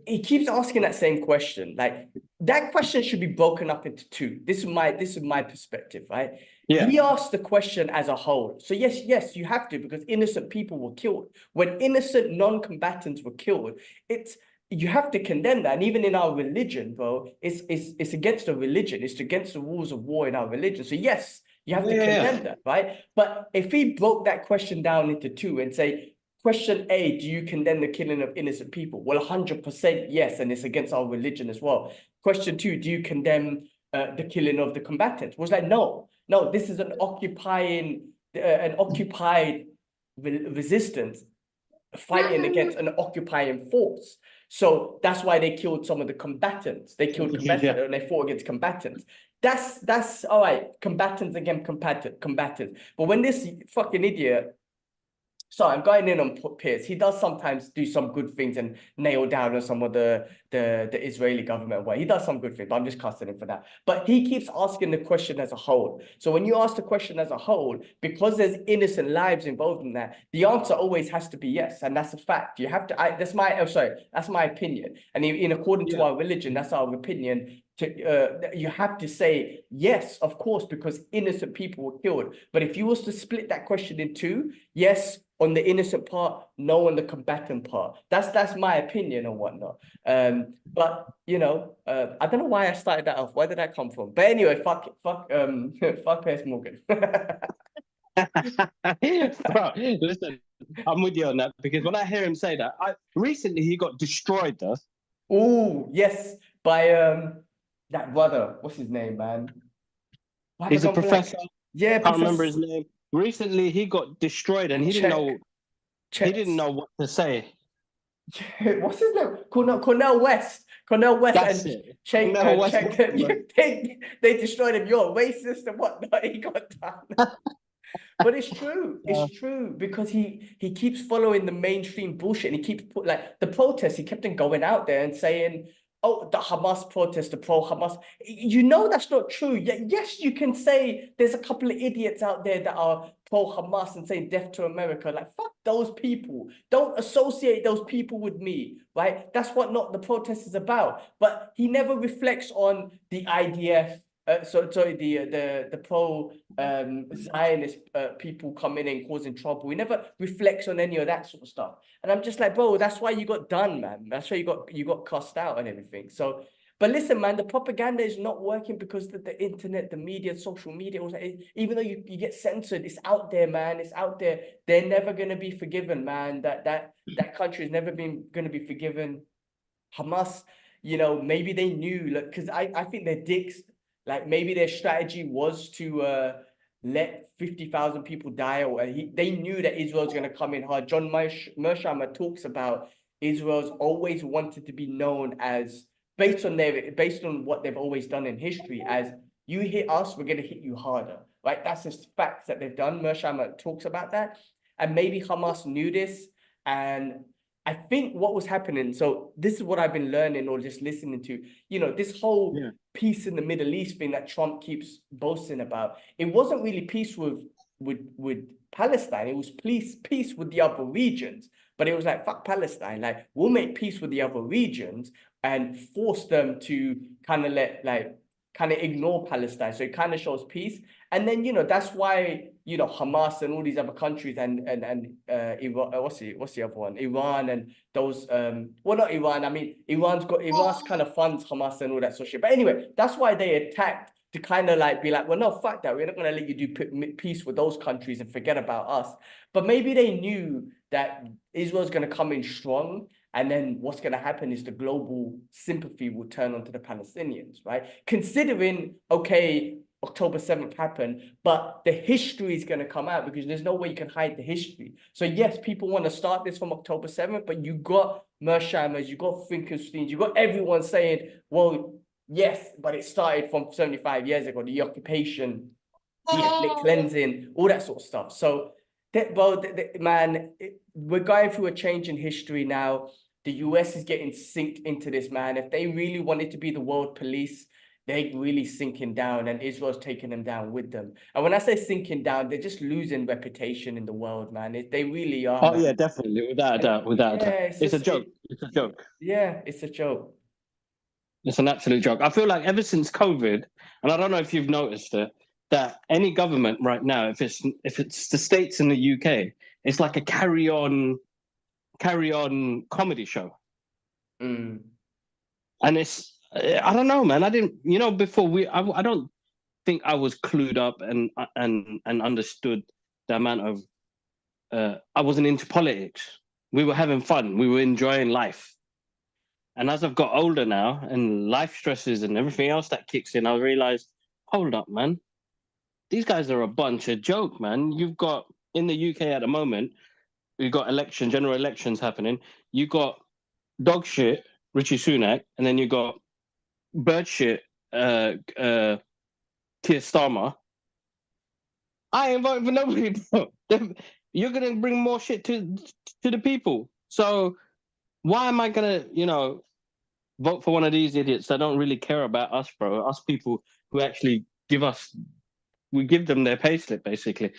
He keeps asking that same question. Like, that question should be broken up into two. This is my perspective, right? Yeah. He asked the question as a whole. So yes, you have to, because innocent people were killed. When innocent non-combatants were killed, you have to condemn that. And even in our religion, bro, it's against the religion. It's against the rules of war in our religion. So yes, you have to condemn that, right? But if he broke that question down into two and say, question A, do you condemn the killing of innocent people? Well, 100% yes, and it's against our religion as well. Question two, do you condemn the killing of the combatants? Was like, no, this is an occupied resistance fighting against an occupying force. So that's why they killed some of the combatants. They killed combatants and they fought against combatants. That's all right. Combatants against combatants. But when this fucking idiot, sorry, I'm going in on Pierce. He does sometimes do some good things and nail down on some of the Israeli government way. He does some good things, but I'm just cussing him for that. But he keeps asking the question as a whole. So when you ask the question as a whole, because there's innocent lives involved in that, the answer always has to be yes, and that's a fact. You have to. That's my opinion. And in according to our religion, that's our opinion. You have to say yes, of course, because innocent people were killed. But if you was to split that question in two, yes on the innocent part, no on the combatant part. That's my opinion and whatnot. But I don't know why I started that off. Where did that come from? But anyway, fuck Piers Morgan. Bro, listen, I'm with you on that, because when I hear him say that, recently he got destroyed though. Oh yes, by that brother. What's his name, man? He's a professor. Yeah, can't remember his name. Recently he got destroyed and he didn't know what to say. What's his name? Cornel West. That's and it. they destroyed him. You're racist and whatnot. He got done. But it's true. It's true, because he keeps following the mainstream bullshit. And he keeps the protests. He kept on going out there and saying, "Oh, the Hamas protest, the pro-Hamas." That's not true. Yes, you can say there's a couple of idiots out there that are pro-Hamas and saying death to America. Like, fuck those people. Don't associate those people with me, right? That's what not the protest is about. But he never reflects on the IDF. The pro Zionist people coming in causing trouble. He never reflects on any of that sort of stuff. And I'm just like, bro, that's why you got done, man. That's why you got cussed out and everything. So, but listen, man, the propaganda is not working because the internet, the media, social media, even though you get censored, it's out there, man. It's out there. They're never gonna be forgiven, man. That country has never been gonna be forgiven. Hamas, maybe they knew, because I think they're dicks. Like, maybe their strategy was to let 50,000 people die, or they knew that Israel's going to come in hard. John Mearsheimer talks about Israel's always wanted to be known as, based on what they've always done in history, as you hit us, we're going to hit you harder, right? That's just facts that they've done. Mearsheimer talks about that, and maybe Hamas knew this, and I think what was happening, so this is what I've been learning or just listening to, this whole peace in the Middle East thing that Trump keeps boasting about. It wasn't really peace with Palestine. It was peace with the other regions. But it was like, fuck Palestine. Like, we'll make peace with the other regions and force them to kind of ignore Palestine. So it kind of shows peace. And then, that's why, Hamas and all these other countries and Iran, what's the other one? Iran and those, well, not Iran. I mean, Iran's kind of funds Hamas and all that sort of shit. But anyway, that's why they attacked, to kind of be like, well, no, fuck that. We're not going to let you do peace with those countries and forget about us. But maybe they knew that Israel's going to come in strong. And then what's going to happen is the global sympathy will turn onto the Palestinians, right? Considering, okay, October 7th happened, but the history is going to come out, because there's no way you can hide the history. So yes, people want to start this from October 7th, but you got Mearsheimer, you got Finkelstein, you got everyone saying, well, Yes, but it started from 75 years ago, the occupation, the ethnic cleansing, all that sort of stuff. So, man, we're going through a change in history now. The US is getting synced into this, man. If they really wanted to be the world police, they're really sinking down, and Israel's taking them down with them. And when I say sinking down, they're just losing reputation in the world, man. They really are, Oh man. yeah, definitely, without a And doubt, without a doubt. yeah, It's a joke. It's a joke. yeah, it's a joke. It's an absolute joke. I feel like ever since COVID, and I don't know if you've noticed it, that any government right now, if it's the States and the UK, it's like a carry on comedy show. Mm. And it's I don't know, man. I didn't, before I don't think I was clued up and understood the amount of I wasn't into politics. We were having fun. We were enjoying life. And as I've got older now and life stresses and everything else that kicks in, I realized, hold up, man. These guys are a bunch of joke, man. You've got in the UK at the moment, we've got general elections happening. You got dog shit, Richie Sunak, and then you got bird shit, Keir Starmer. I ain't voting for nobody, bro. You're gonna bring more shit to the people. So why am I gonna, vote for one of these idiots that don't really care about us, bro? Us people who actually we give them their payslip, basically.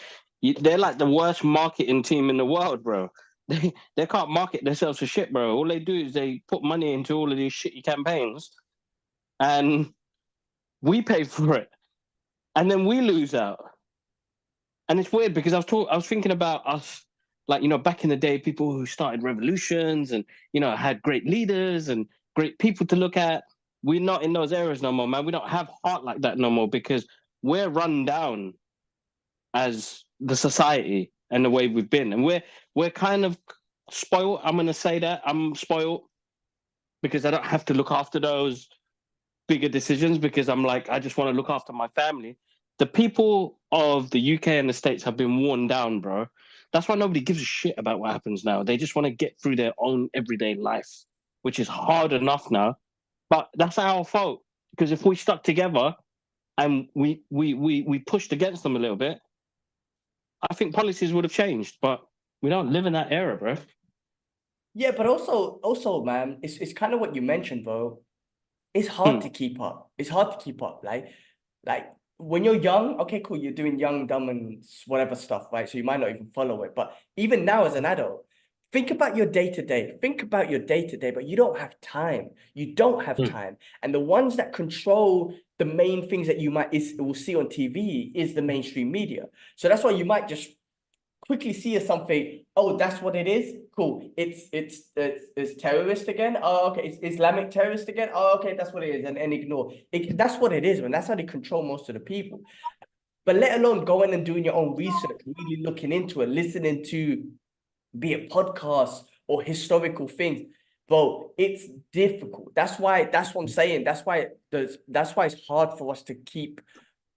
They're like the worst marketing team in the world, bro. They can't market themselves for shit, bro. All they do is they put money into all of these shitty campaigns, and we pay for it, and then we lose out. And it's weird because I was thinking about us, like, back in the day, people who started revolutions and had great leaders and great people to look at. We're not in those areas no more, man. We don't have heart like that no more because we're run down as the society and the way we've been, and we're kind of spoiled. I'm gonna say that I'm spoiled because I don't have to look after those bigger decisions because I'm like, I just want to look after my family. The people of the UK and the States have been worn down, bro. That's why nobody gives a shit about what happens now. They just want to get through their own everyday life, which is hard enough now. But that's our fault because if we stuck together and we pushed against them a little bit, I think policies would have changed. But we don't live in that era, bro. Yeah, but also, man, it's kind of what you mentioned, bro. It's hard to keep up. It's hard to keep up. Like when you're young, okay, cool, you're doing young, dumb, and whatever stuff, right? So you might not even follow it. But even now as an adult, think about your day-to-day. Think about your day-to-day, but you don't have time. You don't have time. And the ones that control the main things that you will see on TV is the mainstream media. So that's why you might just quickly see as something, oh, that's what it is. Cool. It's terrorist again. Oh, okay. It's Islamic terrorist again. Oh, okay, that's what it is. And ignore it. That's what it is, man. That's how they control most of the people. But let alone going and doing your own research, really looking into it, listening to be it podcasts or historical things. Bro, it's difficult. That's what I'm saying. That's why it's hard for us to keep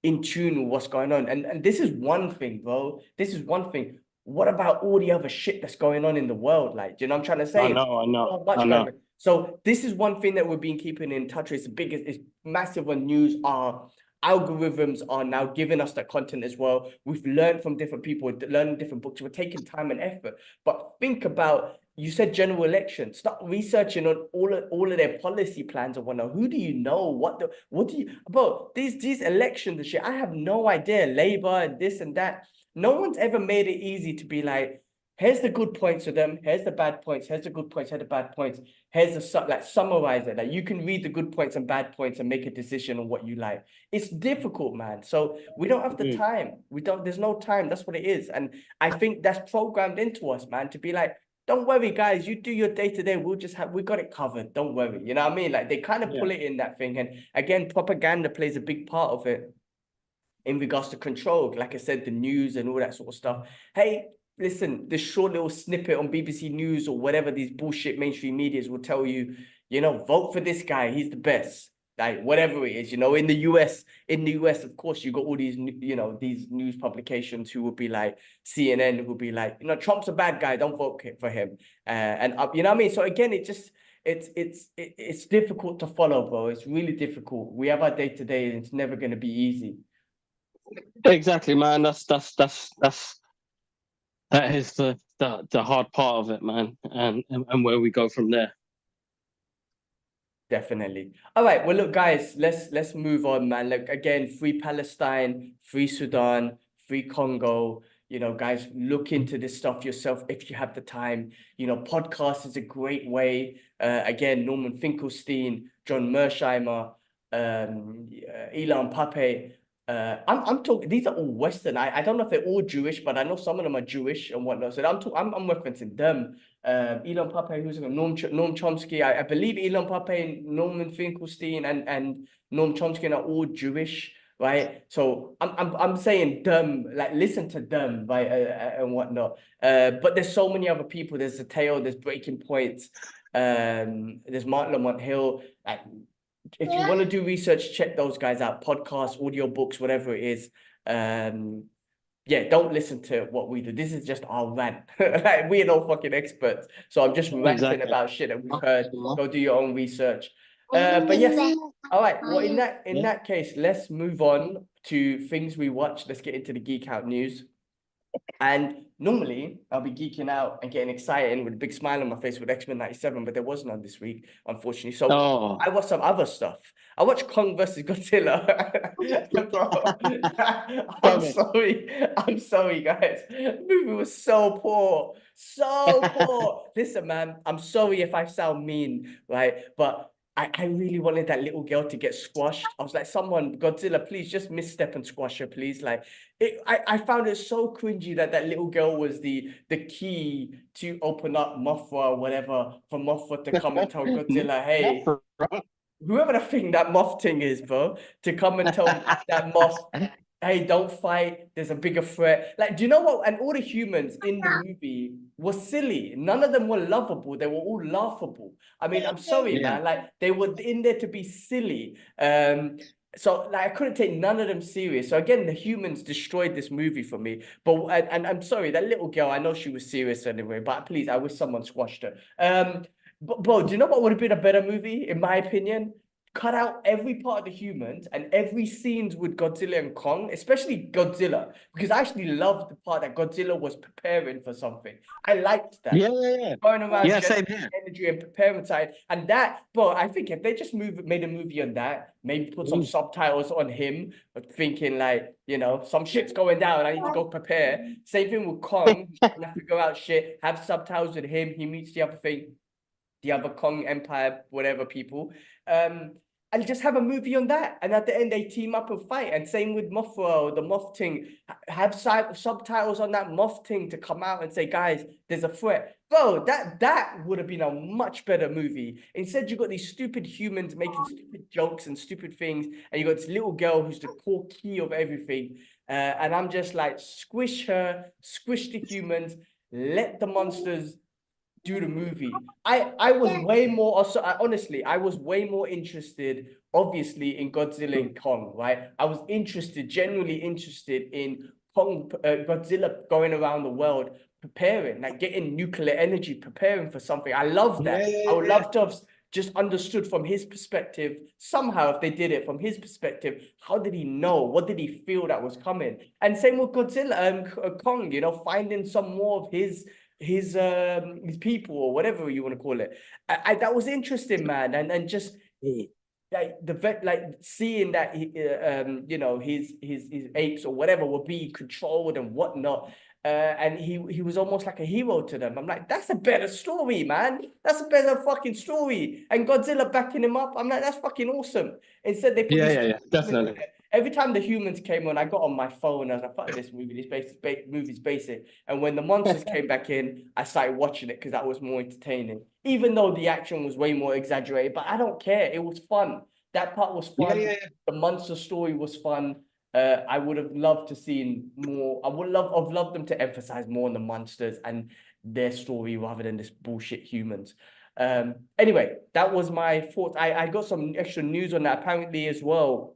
in tune with what's going on. And this is one thing, bro. This is one thing. What about all the other shit that's going on in the world? Like, do you know what I'm trying to say? I know. So much going on. So this is one thing that we've been keeping in touch with. It's the biggest, it's massive on news. Our algorithms are now giving us that content as well. We've learned from different people, learning different books. We're taking time and effort. But think about, you said general elections. Start researching on all of their policy plans and whatnot. Who do you know? What do you, bro? These elections and shit. I have no idea. Labor and this and that. No one's ever made it easy to be like, here's the good points of them. Here's the bad points. Here's the good points. Here's the bad points. Here's the like summarize it. Like you can read the good points and bad points and make a decision on what you like. It's difficult, man. So we don't have the time. There's no time. That's what it is. And I think that's programmed into us, man, to be like, don't worry, guys, you do your day-to-day. We got it covered. Don't worry. You know what I mean? Like they kind of pull it in that thing. And again, propaganda plays a big part of it in regards to control. Like I said, the news and all that sort of stuff. Hey, listen, this short little snippet on BBC News or whatever these bullshit mainstream medias will tell you, vote for this guy. He's the best. Like whatever it is, in the US, of course, you got all these, these news publications who would be like CNN, who would be like, Trump's a bad guy, don't vote for him. You know what I mean? So again, it's difficult to follow, bro. It's really difficult. We have our day to day, and it's never going to be easy. Exactly, man. That is the hard part of it, man, and where we go from there. Definitely. All right. Well, look, guys, let's move on, man. Like again, free Palestine, free Sudan, free Congo. You know, guys, look into this stuff yourself if you have the time. You know, podcast is a great way. Again, Norman Finkelstein, John Mersheimer, Elon Pape. I'm talking. These are all Western. I don't know if they're all Jewish, but I know some of them are Jewish and whatnot. So I'm referencing them. Elon Pape, who's Noam Chomsky. I believe Elon Pape, Norman Finkelstein, and Noam Chomsky are all Jewish, right? So I'm saying them, like listen to them, right, and whatnot. But there's so many other people. There's Zateo, there's Breaking Points, there's Mark Lamont Hill. Like, if you want to do research, check those guys out. Podcasts, audiobooks, whatever it is. Yeah, don't listen to what we do. This is just our rant. Like, we're no fucking experts. So I'm just ranting about shit that we've heard. Go do your own research. But yes, all right. Well, in that case, let's move on to things we watch. Let's get into the Geek Out news. And normally I'll be geeking out and getting excited with a big smile on my face with X-Men 97, but there was none this week, unfortunately. So I watched some other stuff. I watched Kong versus Godzilla. Bro, I'm sorry, guys. The movie was so poor. So poor. Listen, man, I'm sorry if I sound mean, right? But I really wanted that little girl to get squashed. I was like, someone, Godzilla, please just misstep and squash her, please. Like, I found it so cringy that that little girl was the key to open up Mothra or whatever, for Mothra to come and tell Godzilla, hey, whoever the thing that moth thing is, bro, to come and tell that moth, hey, don't fight. There's a bigger threat. Like, do you know what? And all the humans in the movie were silly. None of them were lovable. They were all laughable. I mean, I'm sorry, man. Like, they were in there to be silly. So like I couldn't take none of them serious. So again, the humans destroyed this movie for me. But and I'm sorry, that little girl, I know she was serious anyway, but please, I wish someone squashed her. But bro, do you know what would have been a better movie, in my opinion? Cut out every part of the humans and every scenes with Godzilla and Kong, especially Godzilla, because I actually loved the part that Godzilla was preparing for something. I liked that. Yeah. Going around same here. energy and preparing side. And that, bro, I think if they just made a movie on that, maybe put some subtitles on him, thinking like, you know, some shit's going down, I need to go prepare. Same thing with Kong, he's trying to figure out shit, have subtitles with him, he meets the other thing, the other Kong Empire, whatever people. And just have a movie on that. And at the end, they team up and fight. And same with Mothra, the Moth thing. Have subtitles on that Moth thing to come out and say, guys, there's a threat. Bro, that would have been a much better movie. Instead, you got these stupid humans making stupid jokes and stupid things. And you got this little girl who's the core key of everything. And I'm just like, squish her, squish the humans, let the monsters do the movie. I was way more also honestly, I was way more interested obviously in Godzilla and Kong, right? I was genuinely interested in Kong, Godzilla going around the world preparing, like getting nuclear energy, preparing for something. I love that. I would love to have just understood from his perspective, somehow if they did it from his perspective, how did he know? What did he feel that was coming? And same with Godzilla and Kong, you know, finding some more of his people or whatever you want to call it. That was interesting, man, and just like seeing that you know, his apes or whatever were being controlled and whatnot. And he was almost like a hero to them. I'm like, that's a better story, man. That's a better fucking story. And Godzilla backing him up. I'm like, that's fucking awesome. Instead, they put Definitely. Every time the humans came on, I got on my phone. I was like, fuck this movie. This movie's basic. And when the monsters came back in, I started watching it because that was more entertaining. Even though the action was way more exaggerated, but I don't care. It was fun. That part was fun. The monster story was fun. I would have loved to seen more. I would have loved them to emphasize more on the monsters and their story rather than this bullshit humans. Anyway, that was my thoughts. I got some extra news on that apparently as well.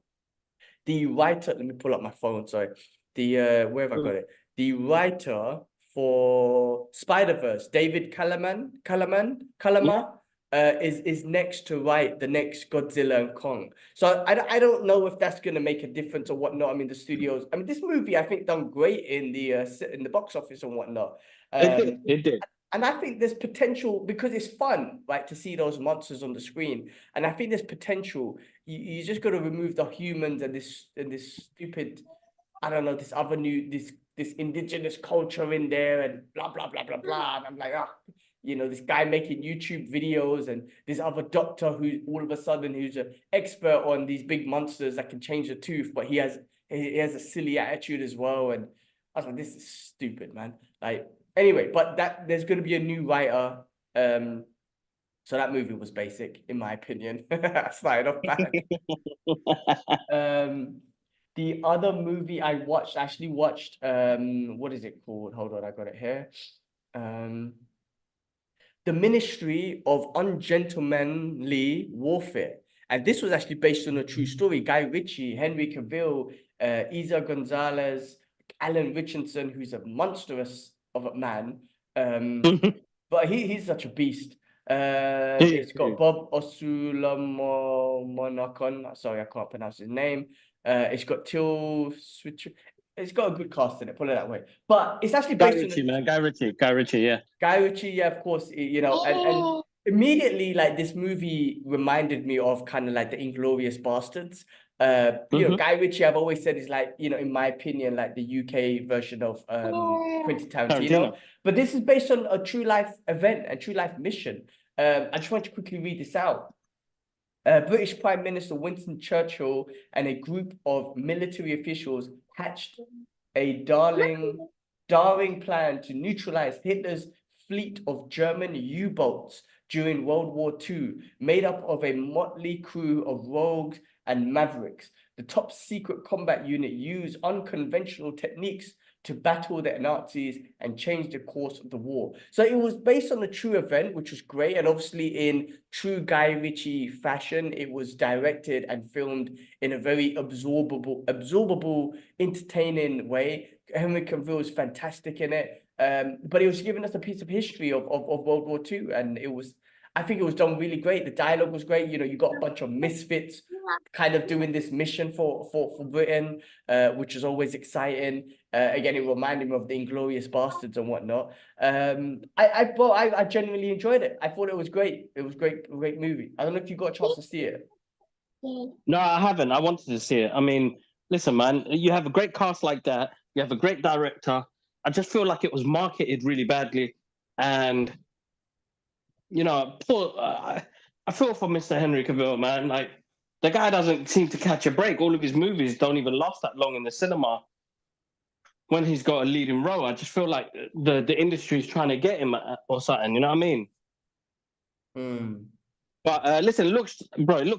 The writer, let me pull up my phone, sorry. Where have I got it? The writer for Spider-Verse, David Callahma, is next to write the next Godzilla and Kong. So I don't know if that's gonna make a difference or whatnot. I mean, the studios. I mean, this movie I think done great in the box office and whatnot. It did. It did. And I think there's potential because it's fun, right, to see those monsters on the screen. And I think there's potential. You just got to remove the humans and this stupid, I don't know, this indigenous culture in there and blah blah blah blah blah. And I'm like, this guy making YouTube videos and this other doctor who all of a sudden who's an expert on these big monsters that can change a tooth, but he has a silly attitude as well. And I was like, this is stupid, man. Like. Anyway, but there's going to be a new writer. So that movie was basic, in my opinion. I started off bad. The other movie I actually watched, what is it called? Hold on, I got it here. The Ministry of Ungentlemanly Warfare. And this was actually based on a true story. Guy Ritchie, Henry Cavill, Isa Gonzalez, Alan Richardson, who's a monstrous of a man, but he's such a beast. It's got Bob Osulamonakon. Sorry, I can't pronounce his name. It's got Till Switcher. It's got a good cast in it, put it that way. But it's actually Guy based Ritchie, on man. Guy Ritchie, yeah. Guy Ritchie, yeah, of course, and immediately, like, this movie reminded me of kind of like the Inglorious Bastards. Guy Ritchie, I've always said, is like, in my opinion, like the UK version of Quentin Tarantino. But this is based on a true life event, a true life mission. I just want to quickly read this out. British Prime Minister Winston Churchill and a group of military officials hatched a daring plan to neutralize Hitler's fleet of German U-boats during World War II, made up of a motley crew of rogues and mavericks. The top secret combat unit used unconventional techniques to battle the Nazis and change the course of the war. So it was based on a true event, which was great. And obviously in true Guy Ritchie fashion, it was directed and filmed in a very absorbable, entertaining way. Henry Cavill is fantastic in it. But it was giving us a piece of history of World War II. And I think it was done really great. The dialogue was great. You got a bunch of misfits kind of doing this mission for Britain, which is always exciting. Again, it reminded me of the Inglorious Bastards and whatnot. I genuinely enjoyed it. I thought it was great. It was great movie. I don't know if you got a chance to see it. No, I haven't. I wanted to see it. I mean, listen, man, you have a great cast like that. You have a great director. I just feel like it was marketed really badly. And, I feel for Mr. Henry Cavill, man. Like, the guy doesn't seem to catch a break. All of his movies don't even last that long in the cinema when he's got a leading role. I just feel like the industry is trying to get him or something. You know what I mean? But listen, it looks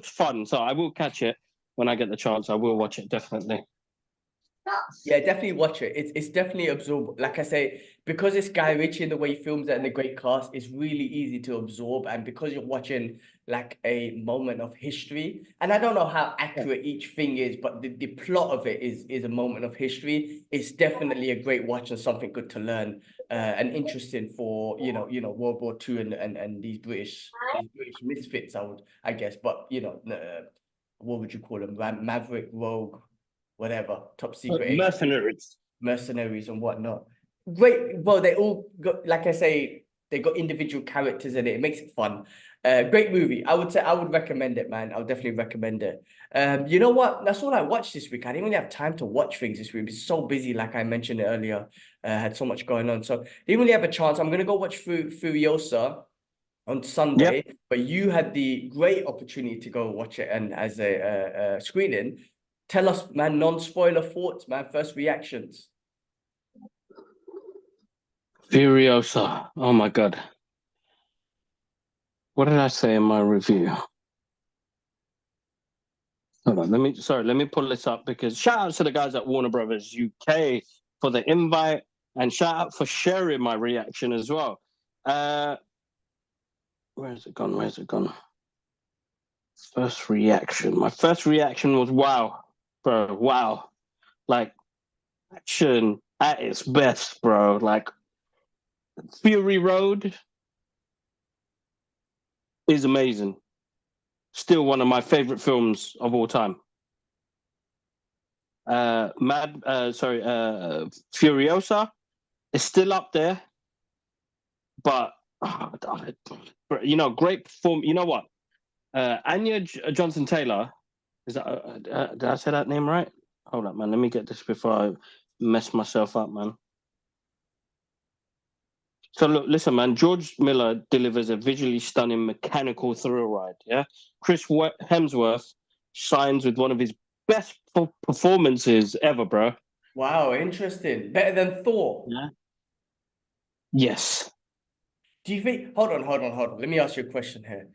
fun. So I will catch it when I get the chance. I will watch it, definitely. Yeah, definitely watch it. It's definitely absorb. Like I say, because it's Guy Ritchie and the way he films it and the great cast, it's really easy to absorb. And because you're watching like a moment of history, and I don't know how accurate each thing is, but the plot of it is a moment of history. It's definitely a great watch and something good to learn and interesting for World War II and these British misfits, I guess. But what would you call them? Maverick, rogue, whatever, top secret mercenaries and whatnot. Great. Well, they all got, like I say, they got individual characters in it. It makes it fun. Great movie. I would recommend it, man. I'll definitely recommend it. You know what? That's all I watched this week. I didn't really have time to watch things this week. It's so busy, like I mentioned earlier. Had so much going on. So didn't really have a chance. I'm gonna go watch Furiosa on Sunday, but you had the great opportunity to go watch it and as a screening. Tell us, man, non-spoiler thoughts, man. First reactions. Furiosa. Oh my God. What did I say in my review? Hold on, let me pull this up because shout out to the guys at Warner Brothers UK for the invite and shout out for sharing my reaction as well. Where's it gone? First reaction. My first reaction was wow, bro. Wow. Like action at its best, bro. Like Fury Road. is amazing. Still one of my favorite films of all time. Furiosa is still up there, but great perform. You know what? Anya Johnson Taylor, is that? Did I say that name right? Hold up, man. Let me get this before I mess myself up, man. So look, listen, man. George Miller delivers a visually stunning mechanical thrill ride. Yeah, Chris Hemsworth shines with one of his best performances ever, bro. Wow, interesting. Better than Thor. Yeah. Yes. Do you think? Hold on. Let me ask you a question here.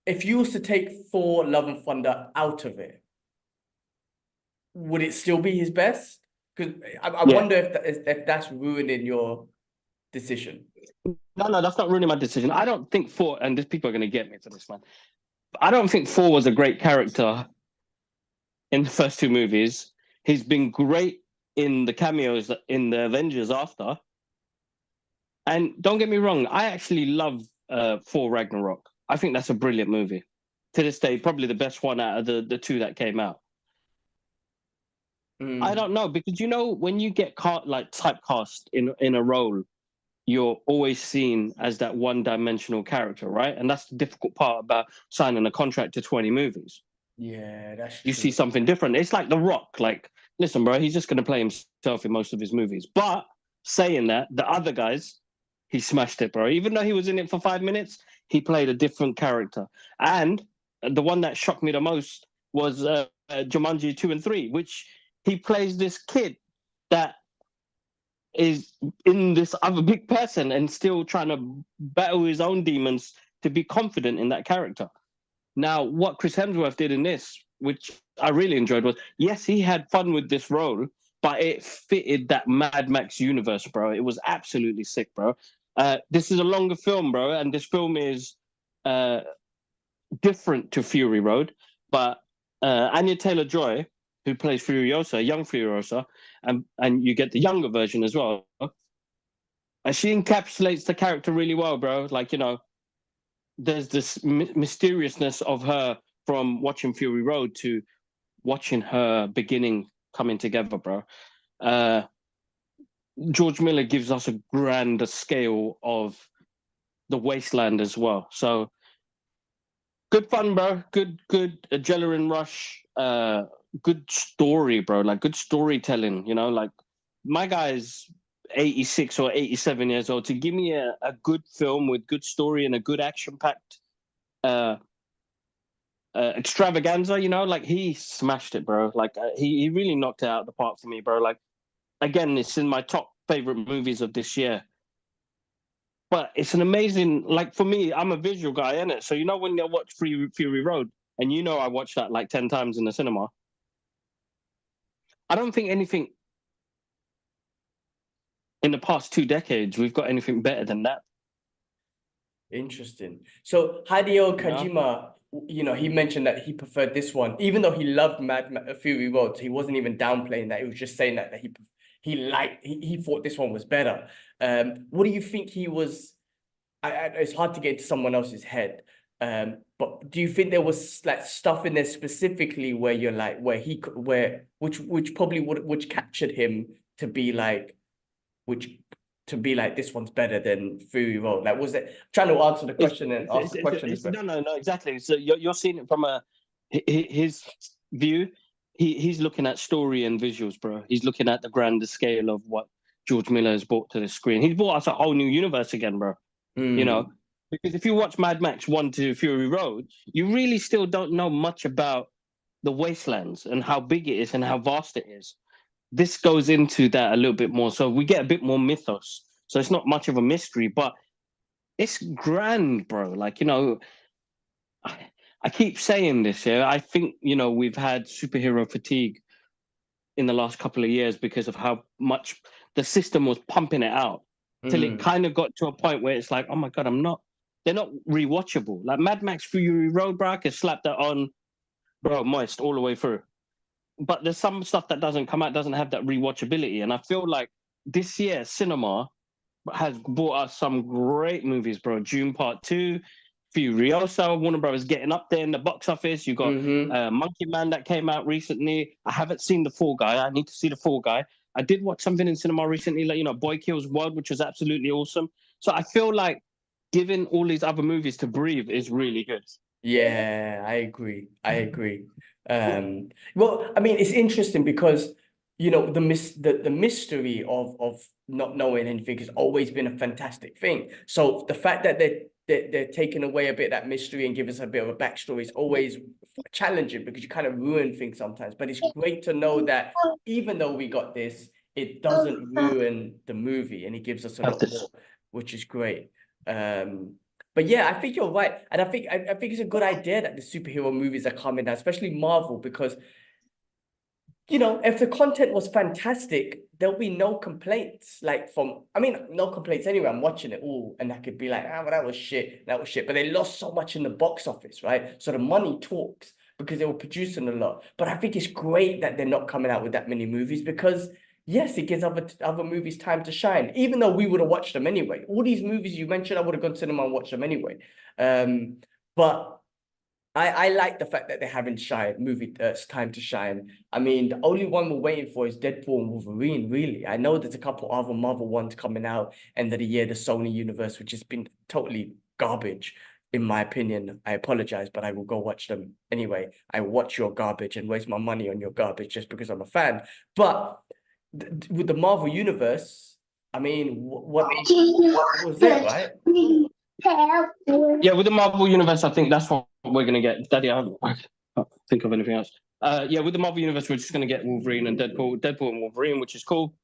If you was to take Thor: Love and Thunder out of it, would it still be his best? Because I wonder if that's ruining your decision. No, that's not ruining my decision. I don't think Thor, and these people are going to get me for this, man. I don't think Thor was a great character in the first two movies. He's been great in the cameos in the Avengers after. And don't get me wrong, I actually love Thor Ragnarok. I think that's a brilliant movie. To this day, probably the best one out of the two that came out. I don't know, because when you get typecast in a role, you're always seen as that one-dimensional character, right? And that's the difficult part about signing a contract to 20 movies. Yeah, that's true. You see something different. It's like The Rock. Like, listen, bro, he's just going to play himself in most of his movies. But saying that, the other guys, he smashed it, bro. Even though he was in it for 5 minutes, he played a different character. And the one that shocked me the most was Jumanji 2 and 3, which he plays this kid that is in this other big person and still trying to battle his own demons to be confident in that character. Now, what Chris Hemsworth did in this, which I really enjoyed, was, yes, he had fun with this role, but it fitted that Mad Max universe, bro. It was absolutely sick, bro. This is a longer film, bro, and this film is different to Fury Road, but Anya Taylor-Joy, who plays Furiosa, young Furiosa, and you get the younger version as well. And she encapsulates the character really well, bro. Like, there's this mysteriousness of her from watching Fury Road to watching her beginning coming together, bro. George Miller gives us a grander scale of the wasteland as well. So good fun, bro. Good adrenaline rush. Good story, bro. Like, good storytelling, like my guy's 86 or 87 years old. To give me a good film with good story and a good action-packed extravaganza, like, he smashed it, bro. Like, he really knocked it out of the park for me, bro. Like, again, it's in my top favorite movies of this year. But it's an amazing, like, for me, I'm a visual guy, innit? So, when I watch Fury Road, and I watched that like 10 times in the cinema, I don't think anything in the past 2 decades we've got anything better than that. Interesting. So Hideo Kojima, he mentioned that he preferred this one, even though he loved Fury Road. He wasn't even downplaying that. He was just saying that he thought this one was better. What do you think he was? It's hard to get into someone else's head. But do you think there was like stuff in there specifically where you're like, which probably which captured him to be like, this one's better than Fury Road? Like, was it, I'm trying to answer the question and ask the question? No, exactly. So you're seeing it from his view. He's looking at story and visuals, bro. He's looking at the grander scale of what George Miller has brought to the screen. He's brought us a whole new universe again, bro. Because if you watch Mad Max 1 to Fury Road, you really still don't know much about the wastelands and how big it is and how vast it is. This goes into that a little bit more. So we get a bit more mythos. So it's not much of a mystery, but it's grand, bro. Like, I keep saying this, yeah. I think, we've had superhero fatigue in the last couple of years because of how much the system was pumping it out till it kind of got to a point where it's like, oh my God, they're not rewatchable. Like Mad Max Fury Road, bro, I can slap that on, bro, moist all the way through. But there's some stuff that doesn't come out, doesn't have that rewatchability. And I feel like this year, cinema has brought us some great movies, bro. Dune Part 2, Furiosa, Warner Brothers getting up there in the box office. You got Mm-hmm. Monkey Man that came out recently. I haven't seen The Fall Guy. I need to see The Fall Guy. I did watch something in cinema recently, like, you know, Boy Kills World, which was absolutely awesome. So I feel like giving all these other movies to breathe is really good. Yeah, I agree. I agree. Well, I mean, it's interesting because you know the mystery of not knowing anything has always been a fantastic thing. So the fact that they're taking away a bit of that mystery and give us a bit of a backstory is always challenging because you kind of ruin things sometimes. But it's great to know that even though we got this, it doesn't ruin the movie and it gives us a lot more, which is great. But yeah, I think you're right, and I think it's a good idea that the superhero movies are coming now, especially Marvel, because you know if the content was fantastic, there'll be no complaints. Like I mean, no complaints anyway. I'm watching it all, and I could be like, well, that was shit, that was shit. But they lost so much in the box office, right? So the money talks because they were producing a lot. But I think it's great that they're not coming out with that many movies because yes, it gives other movies time to shine, even though we would have watched them anyway. All these movies you mentioned, I would have gone to cinema and watched them anyway. But I like the fact that they haven't it's time to shine. I mean, the only one we're waiting for is Deadpool and Wolverine, really. I know there's a couple other Marvel ones coming out end of the year, the Sony universe, which has been totally garbage, in my opinion. I apologize, but I will go watch them anyway. I watch your garbage and waste my money on your garbage just because I'm a fan. But with the Marvel universe, I mean, what was it, right? Yeah, with the Marvel universe, I think that's what we're gonna get. Daddy, I can't think of anything else. Yeah, with the Marvel universe, we're just gonna get Wolverine and Deadpool and Wolverine, which is cool.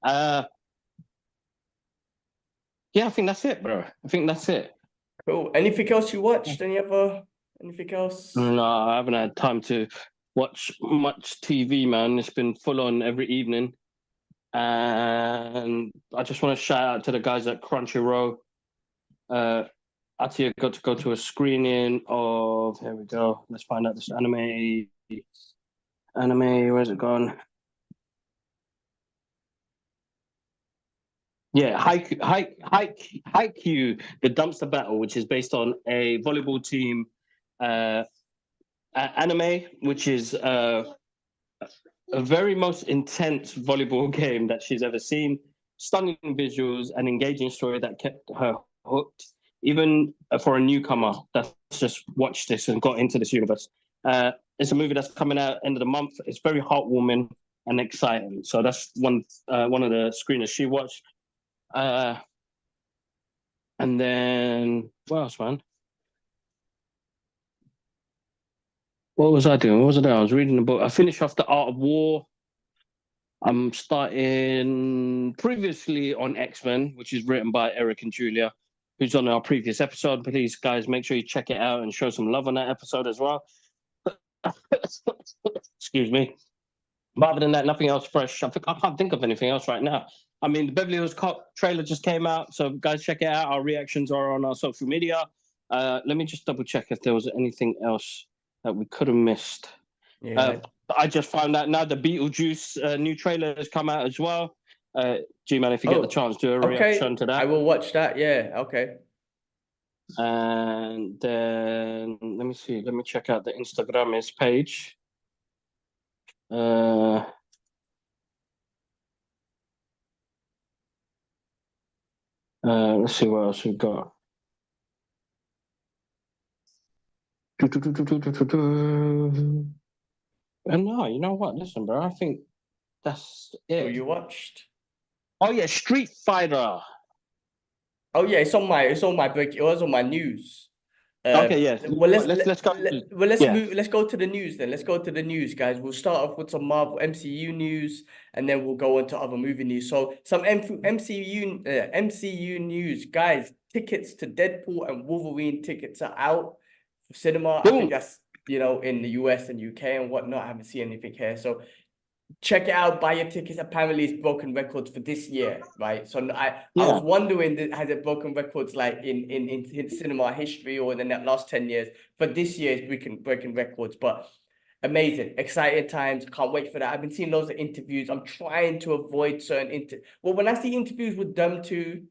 Yeah, I think that's it, bro. I think that's it. Cool. Anything else you watched? Anything else? No, I haven't had time to watch much TV, man. It's been full on every evening. And I just want to shout out to the guys at Crunchyroll. Atia got to go to a screening of, here we go. Let's find out this anime. Where's it gone? Yeah, Haikyuu, the dumpster battle, which is based on a volleyball team anime, which is a very most intense volleyball game that she's ever seen. Stunning visuals and engaging story that kept her hooked, even for a newcomer that's just watched this and got into this universe. It's a movie that's coming out end of the month. It's very heartwarming and exciting. So that's one of the screeners she watched. And then what else, man? What was I doing? What was I doing? I was reading a book. I finished off The Art of War. I'm starting previously on X-Men, which is written by Eric and Julia, who's on our previous episode. Please, guys, make sure you check it out and show some love on that episode as well. Excuse me. But other than that, nothing else fresh. I can't think of anything else right now. I mean, the Beverly Hills Cop trailer just came out, so guys, check it out. Our reactions are on our social media. Let me just double check if there was anything else that we could have missed. Yeah. I just found out now the Beetlejuice new trailer has come out as well. G-Man, if you get the chance, do a reaction to that. I will watch that. Yeah, okay. And then let me see. Let me check out the Instagram's page. Let's see what else we've got. And no, you know what? Listen, bro, I think that's it. So you watched? Oh yeah, Street Fighter. Oh yeah, it's on my break. It was on my news. Okay, yeah. Well, let's go. Move. Let's go to the news then. Let's go to the news, guys. We'll start off with some Marvel MCU news, and then we'll go into other movie news. So some MCU news, guys. Tickets to Deadpool and Wolverine tickets are out for cinema. Boom. I think that's in the US and UK and whatnot. I haven't seen anything here, so check it out. Buy your tickets. Apparently, it's broken records for this year, right? So I was wondering, has it broken records like in cinema history or in the last 10 years? But this year, it's breaking records. But amazing, exciting times. Can't wait for that. I've been seeing loads of interviews. I'm trying to avoid certain when I see interviews with them too,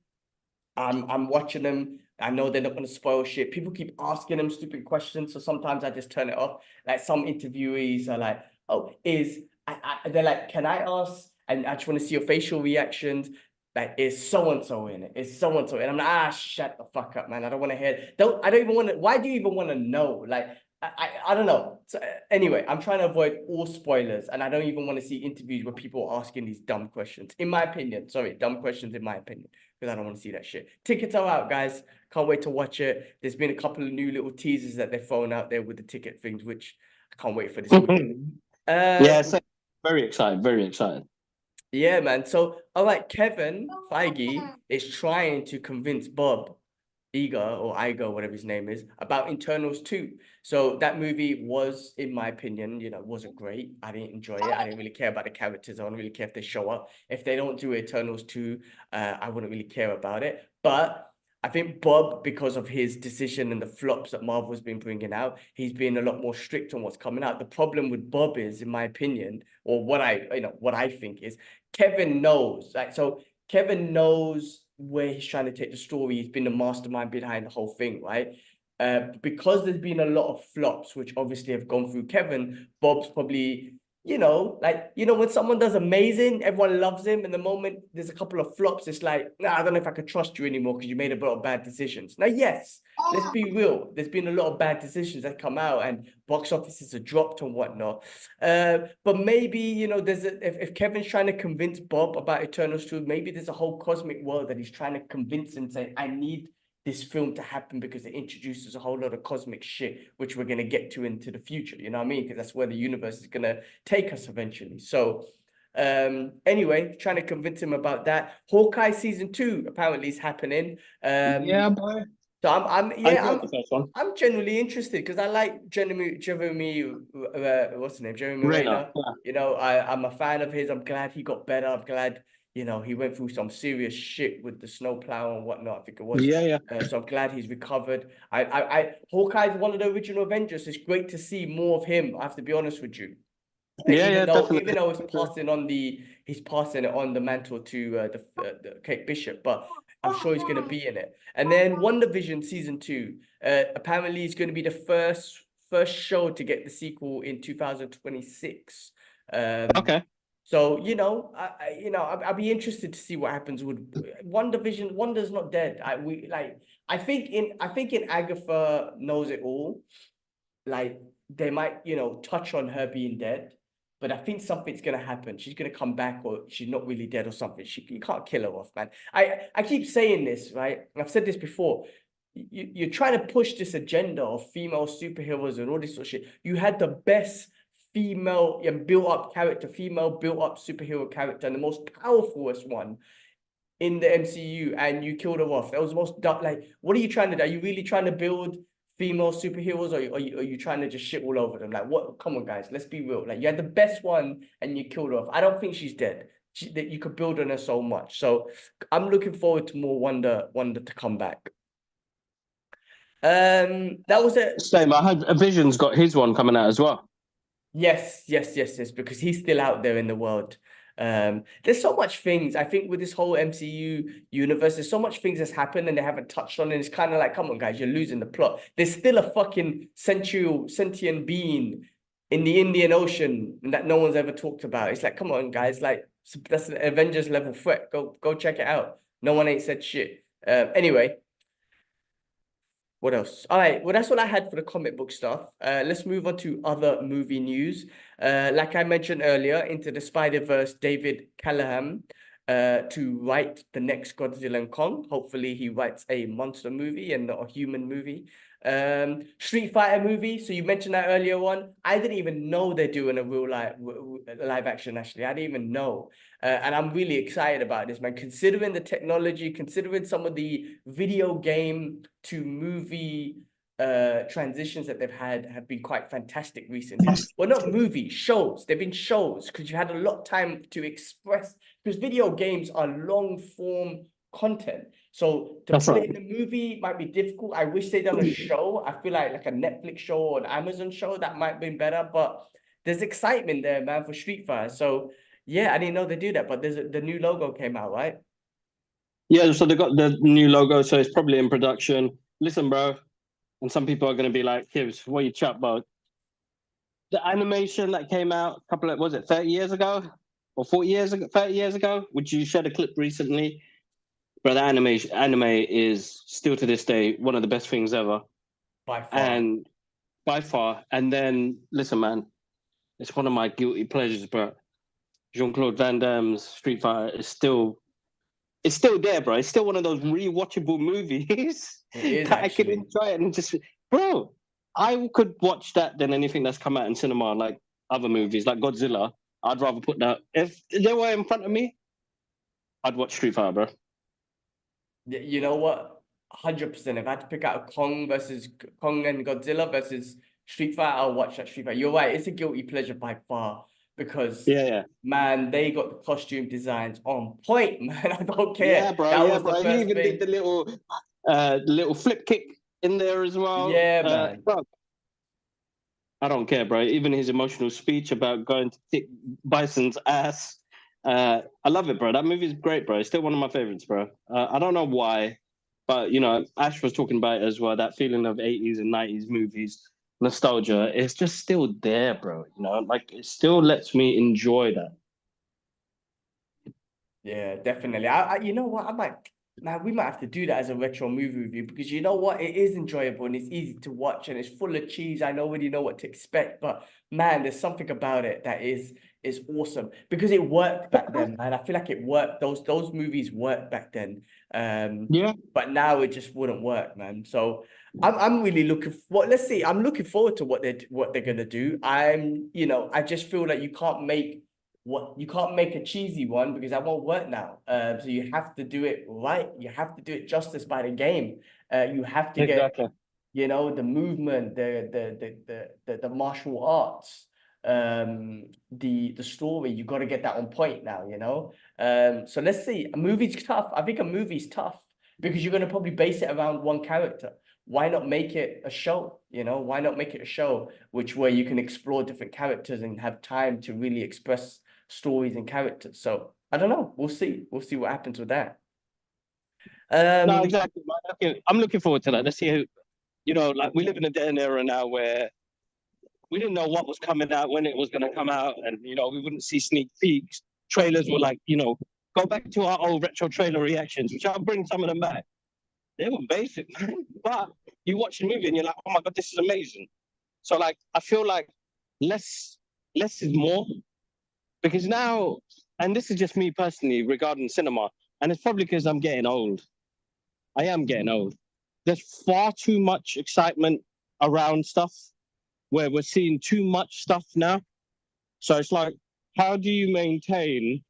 I'm watching them. I know they're not going to spoil shit. People keep asking them stupid questions, so sometimes I just turn it off. Like some interviewees are like, "Oh, they're like, can I ask?" And I just want to see your facial reactions. Like, is so and so in it? Is so and so? And I'm like, shut the fuck up, man. I don't want to hear. I don't even want to. Why do you even want to know? Like, I don't know. So anyway, I'm trying to avoid all spoilers, and I don't even want to see interviews where people are asking these dumb questions. In my opinion, sorry, dumb questions. In my opinion, because I don't want to see that shit. Tickets are out, guys. Can't wait to watch it. There's been a couple of new little teasers that they've thrown out there with the ticket things, which I can't wait for this week. Yeah, so very excited, very excited. Yeah, man. So, all right, Kevin Feige is trying to convince Bob Iger, whatever his name is, about Internals 2. So that movie was, in my opinion, wasn't great. I didn't enjoy it. I didn't really care about the characters. I don't really care if they show up. If they don't do Eternals 2, I wouldn't really care about it. But I think Bob, because of his decision and the flops that Marvel's been bringing out, he's been a lot more strict on what's coming out. The problem with Bob is, in my opinion, or what I think is, Kevin knows. Kevin knows where he's trying to take the story. He's been the mastermind behind the whole thing, right? Because there's been a lot of flops, which obviously have gone through Kevin, Bob's probably, when someone does amazing, everyone loves him. And the moment there's a couple of flops, it's like, nah, I don't know if I could trust you anymore because you made a lot of bad decisions. Now, yes, let's be real. There's been a lot of bad decisions that come out and box offices are dropped and whatnot. But maybe, if Kevin's trying to convince Bob about Eternals 2, maybe there's a whole cosmic world that he's trying to convince him, say, I need this film to happen because it introduces a whole lot of cosmic shit, which we're going to get to into the future. You know what I mean? Because that's where the universe is going to take us eventually. So anyway, trying to convince him about that. Hawkeye season 2 apparently is happening. Yeah, boy. So I'm genuinely interested because I like Jeremy, what's his name? Jeremy Renner. Yeah. I'm a fan of his. I'm glad he got better. I'm glad, he went through some serious shit with the snowplow and whatnot, I think it was. Yeah. So I'm glad he's recovered. Hawkeye is one of the original Avengers. It's great to see more of him, I have to be honest with you. Even though he's passing it on the mantle to the Kate Bishop, but I'm sure he's going to be in it. And then WandaVision season 2, apparently is going to be the first show to get the sequel in 2026. Okay. So I'll be interested to see what happens with WandaVision. Wanda's not dead. I think in Agatha Knows It All, like they might touch on her being dead. But I think something's gonna happen. She's gonna come back, or she's not really dead, or something. You can't kill her off, man. I keep saying this, right? I've said this before. You're trying to push this agenda of female superheroes and all this sort of shit. You had the best female built-up character, female built-up superhero character, and the most powerfulest one in the MCU, and you killed her off. That was the most dark. Like, what are you trying to do? Are you really trying to build female superheroes, or are you trying to just shit all over them? Like, what? Come on, guys, let's be real. Like, you had the best one and you killed her off. I don't think she's dead. That you could build on her so much. So I'm looking forward to more Wonder to come back. That was it. Same. I heard Vision's got his one coming out as well. Yes, because he's still out there in the world. There's so much things. I think with this whole MCU universe, there's so much things that's happened and they haven't touched on. And it's kind of like, come on, guys, you're losing the plot. There's still a fucking sentient being in the Indian Ocean that no one's ever talked about. It's like, come on, guys, like that's an Avengers level threat. Go check it out. No one ain't said shit. Anyway. What else? All right. Well, that's all I had for the comic book stuff. Let's move on to other movie news. Like I mentioned earlier, Into the Spider-Verse, David Callahma to write the next Godzilla and Kong. Hopefully, he writes a monster movie and not a human movie. Street Fighter movie. So you mentioned that earlier on. I didn't even know they're doing a real live action. Actually, I didn't even know. And I'm really excited about this, man. Considering the technology, considering some of the video game to movie transitions that they've had have been quite fantastic recently. Well, not movie, shows. They've been shows because you had a lot of time to express, because video games are long form content. So to put it in a movie might be difficult. I wish they'd done a show. I feel like a Netflix show or an Amazon show that might have been better, but there's excitement there, man, for Street Fighter. So yeah, I didn't know they do that, but the new logo came out, right? Yeah, so they got the new logo, so it's probably in production. Listen, bro, and some people are going to be like, Kibbs, what you chat about? The animation that came out a couple of, was it 30 years ago? Or 40 years ago, 30 years ago, which you shared a clip recently. But the anime is still to this day one of the best things ever. by far. And by far. And then listen, man, it's one of my guilty pleasures, bro. Jean-Claude Van Damme's Street Fighter is still it's still there, bro. It's still one of those rewatchable movies It is that I can actually. enjoy and just, bro. I could watch that than anything that's come out in cinema, like other movies, like Godzilla. I'd rather put that if they were in front of me. I'd watch Street Fighter, bro. You know what? 100%. If I had to pick out a Kong and Godzilla versus Street Fighter, I'll watch that Street Fighter. You're right. It's a guilty pleasure by far because, Yeah, man, they got the costume designs on point, man. I don't care. yeah, bro. That Yeah, was the bro. He first even did thing. the little flip kick in there as well. Yeah, man. Bro, I don't care, bro. Even his emotional speech about going to kick Bison's ass. I love it, bro. That movie is great, bro. It's still one of my favorites, bro. I don't know why, but you know, Ash was talking about it as well. That feeling of 80s and 90s movies, nostalgia, it's just still there, bro. You know, like it still lets me enjoy that. Yeah, definitely. You know what? Man, we might have to do that as a retro movie review because you know what? It is enjoyable and it's easy to watch and it's full of cheese. I already know what to expect, but man, there's something about it that is awesome because it worked back then, man. I feel like it worked. Those movies worked back then. Yeah. But now it just wouldn't work, man. So I'm really looking for let's see. I'm looking forward to what they're gonna do. I just feel like you can't make a cheesy one because that won't work now. So you have to do it right. You have to do it justice by the game. You have to get, Exactly. the movement, the martial arts, the story. You got to get that on point now. So let's see. A movie's tough. I think a movie's tough because you're gonna probably base it around one character. Why not make it a show? Why not make it a show where you can explore different characters and have time to really express stories and characters. So I don't know. We'll see. We'll see what happens with that. No, Um, exactly. Man. Okay, I'm looking forward to that. Let's see who, like we live in a day and era now where we didn't know what was coming out when it was going to come out, and we wouldn't see sneak peeks. Trailers were like, go back to our old retro trailer reactions, which I'll bring some of them back. They were basic, man. But you watch the movie and you're like, oh my god, this is amazing. So like, I feel like less less is more because now, and this is just me personally regarding cinema, and it's probably because I'm getting old. I am getting old. There's far too much excitement around stuff where we're seeing too much stuff now. So it's like, how do you maintain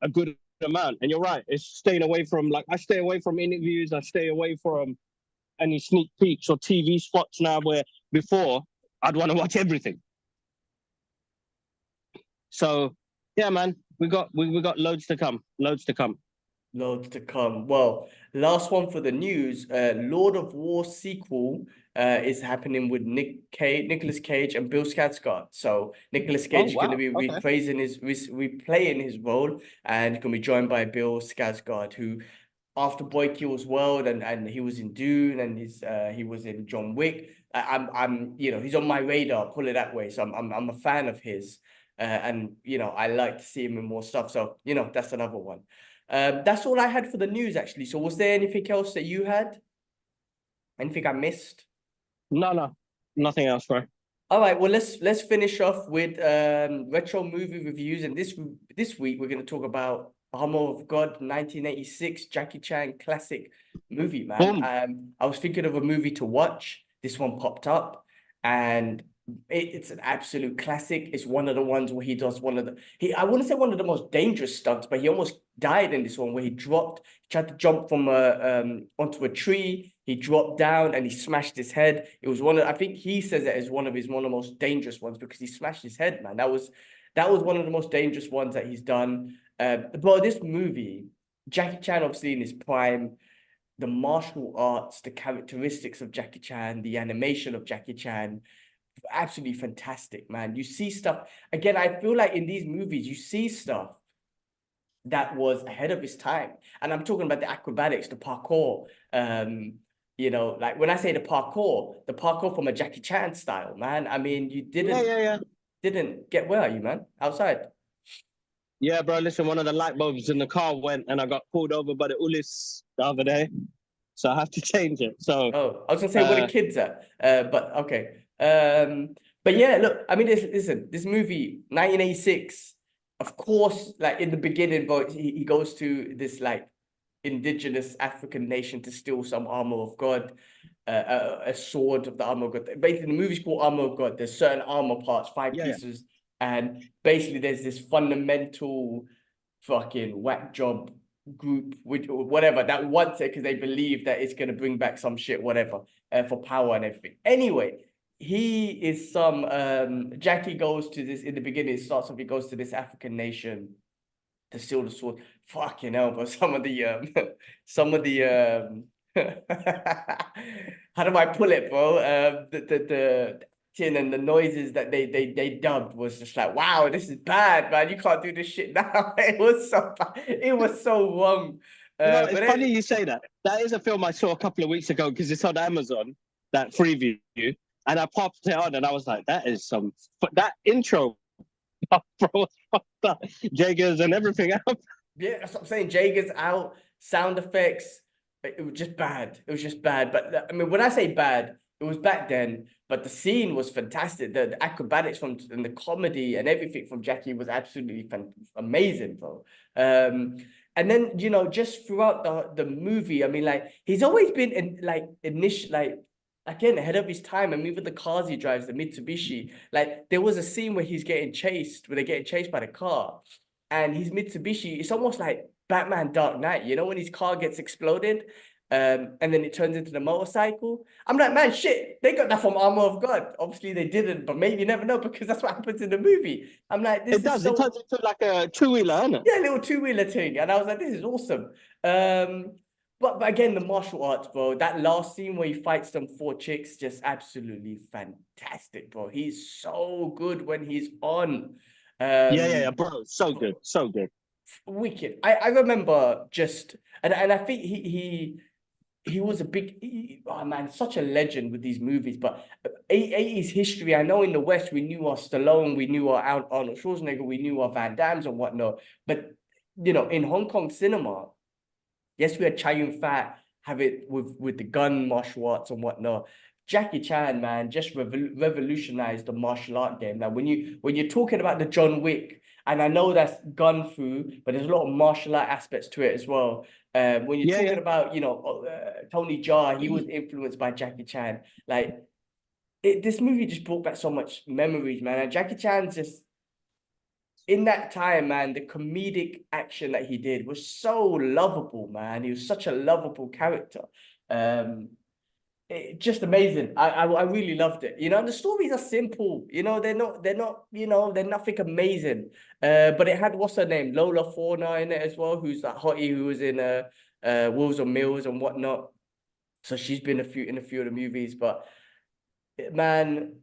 a good amount? And you're right, it's staying away from, like, I stay away from interviews, I stay away from any sneak peeks or TV spots now where before I'd want to watch everything. So yeah, man, we got loads to come, loads to come. Loads to come. Well, last one for the news. Lord of War sequel is happening with Nicolas Cage and Bill Skarsgård. So Nicolas Oh Cage is going to wow, be okay. replaying his role and going to be joined by Bill Skarsgård, who after Boy Kills World and he was in Dune and he was in John Wick. I'm he's on my radar, put it that way. So I'm a fan of his. And I like to see him in more stuff. So that's another one. That's all I had for the news, actually. So was there anything else that you had? Anything I missed? No, nothing else, bro. All right, well let's finish off with retro movie reviews, and this week we're going to talk about Armour of God 1986 Jackie Chan classic movie, man. Boom. I was thinking of a movie to watch. This one popped up, and it's an absolute classic. It's one of the ones where he does I wouldn't say one of the most dangerous stunts, but he almost died in this one where he tried to jump from onto a tree. He dropped down and he smashed his head. It was I think he says it as one of the most dangerous ones because he smashed his head, man. That was one of the most dangerous ones that he's done. But this movie, Jackie Chan obviously in his prime, the martial arts, the characteristics of Jackie Chan, the animation of Jackie Chan, absolutely fantastic, man. You see stuff again. I feel like in these movies, you see stuff that was ahead of his time. And I'm talking about the acrobatics, the parkour. You know, like when I say the parkour from a Jackie Chan style, man. I mean, you didn't get, where are you, man? Outside. Yeah, bro. Listen, one of the light bulbs in the car went, and I got pulled over by the Ulis the other day, so I have to change it. So, Oh, I was gonna say where the kids at. But okay. But yeah, look, I mean, listen, this movie, 1986, of course, like in the beginning, but he goes to this like indigenous African nation to steal some armor of God, a sword of the armor of God. Basically, the movie's called Armor of God. There's certain armor parts, five yeah, pieces, and basically there's this fundamental fucking whack job group, which or whatever, that wants it because they believe that it's gonna bring back some shit, whatever, for power and everything. Anyway, he is some Jackie goes to this in the beginning. It starts off, he goes to this African nation to steal the sword. Fucking hell, but some of the some of the how do I pull it, bro? The tin and the noises that they dubbed was just like, wow, this is bad, man. You can't do this shit now. It was so bad. It was so wrong. you know, But it's funny you say that. That is a film I saw a couple of weeks ago because it's on Amazon. That Freeview, and I popped it on, and I was like, that is some. But that intro, bro, Jaggers and everything else. yeah, that's what I'm saying. Jager's out, sound effects. It was just bad. It was just bad. But I mean, when I say bad, it was back then. But the scene was fantastic. The acrobatics from and the comedy and everything from Jackie was absolutely amazing, bro. And then you know, just throughout the movie, I mean, like he's always been in like initial like again ahead of his time. I mean, with the cars he drives, the Mitsubishi. Like there was a scene where he's getting chased, where they're getting chased by the car and his Mitsubishi, it's almost like Batman Dark Knight, you know, when his car gets exploded, and then it turns into the motorcycle. I'm like, man, shit, they got that from Armor of God. Obviously, they didn't, but maybe you never know because that's what happens in the movie. I'm like, this It is does. It so, turns into like a two-wheeler, isn't it? yeah, little two-wheeler thing. And I was like, this is awesome. But again, the martial arts, bro, that last scene where he fights them four chicks, just absolutely fantastic, bro. He's so good when he's on. Yeah, bro. So good, so good. Wicked. I remember just and I think he was a big oh man, such a legend with these movies. But 80s history, I know in the West we knew our Stallone, we knew our Arnold Schwarzenegger, we knew our Van Dammes and whatnot. But you know, in Hong Kong cinema, yes, we had Chow Yun-fat have it with the gun martial arts and whatnot. Jackie Chan, man, just revolutionized the martial art game. Now, when you're talking about the John Wick, and I know that's gun fu, but there's a lot of martial art aspects to it as well. When you're Yeah, talking about, you know, Tony Jaa, he was influenced by Jackie Chan. Like, this movie just brought back so much memories, man. And Jackie Chan's just in that time, man, the comedic action that he did was so lovable, man. He was such a lovable character. Um, just amazing. I really loved it. You know, the stories are simple. You know, you know, they're nothing amazing. But it had what's her name, Lola Fauna in it as well, who's that hottie who was in Wolves on Mills and whatnot. So she's been in a few of the movies, but man,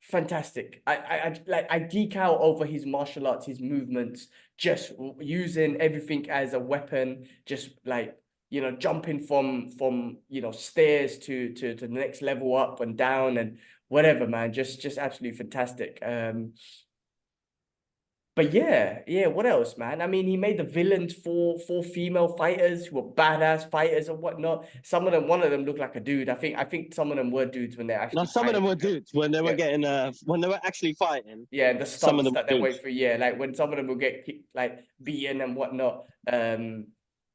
fantastic. I geek out over his martial arts, his movements, just using everything as a weapon, just like you know, jumping from you know stairs to the next level up and down and whatever, man. Just absolutely fantastic. But yeah, what else, man? I mean, he made the villains four female fighters who were badass fighters and whatnot. Some of them, one of them looked like a dude. I think some of them were dudes when they're now actually some of them fighting were together. dudes when they were Yeah. getting when they were actually fighting. Yeah, the Some of stunts them that they were went dudes. through. Yeah, like when some of them will get kicked, like beaten and whatnot.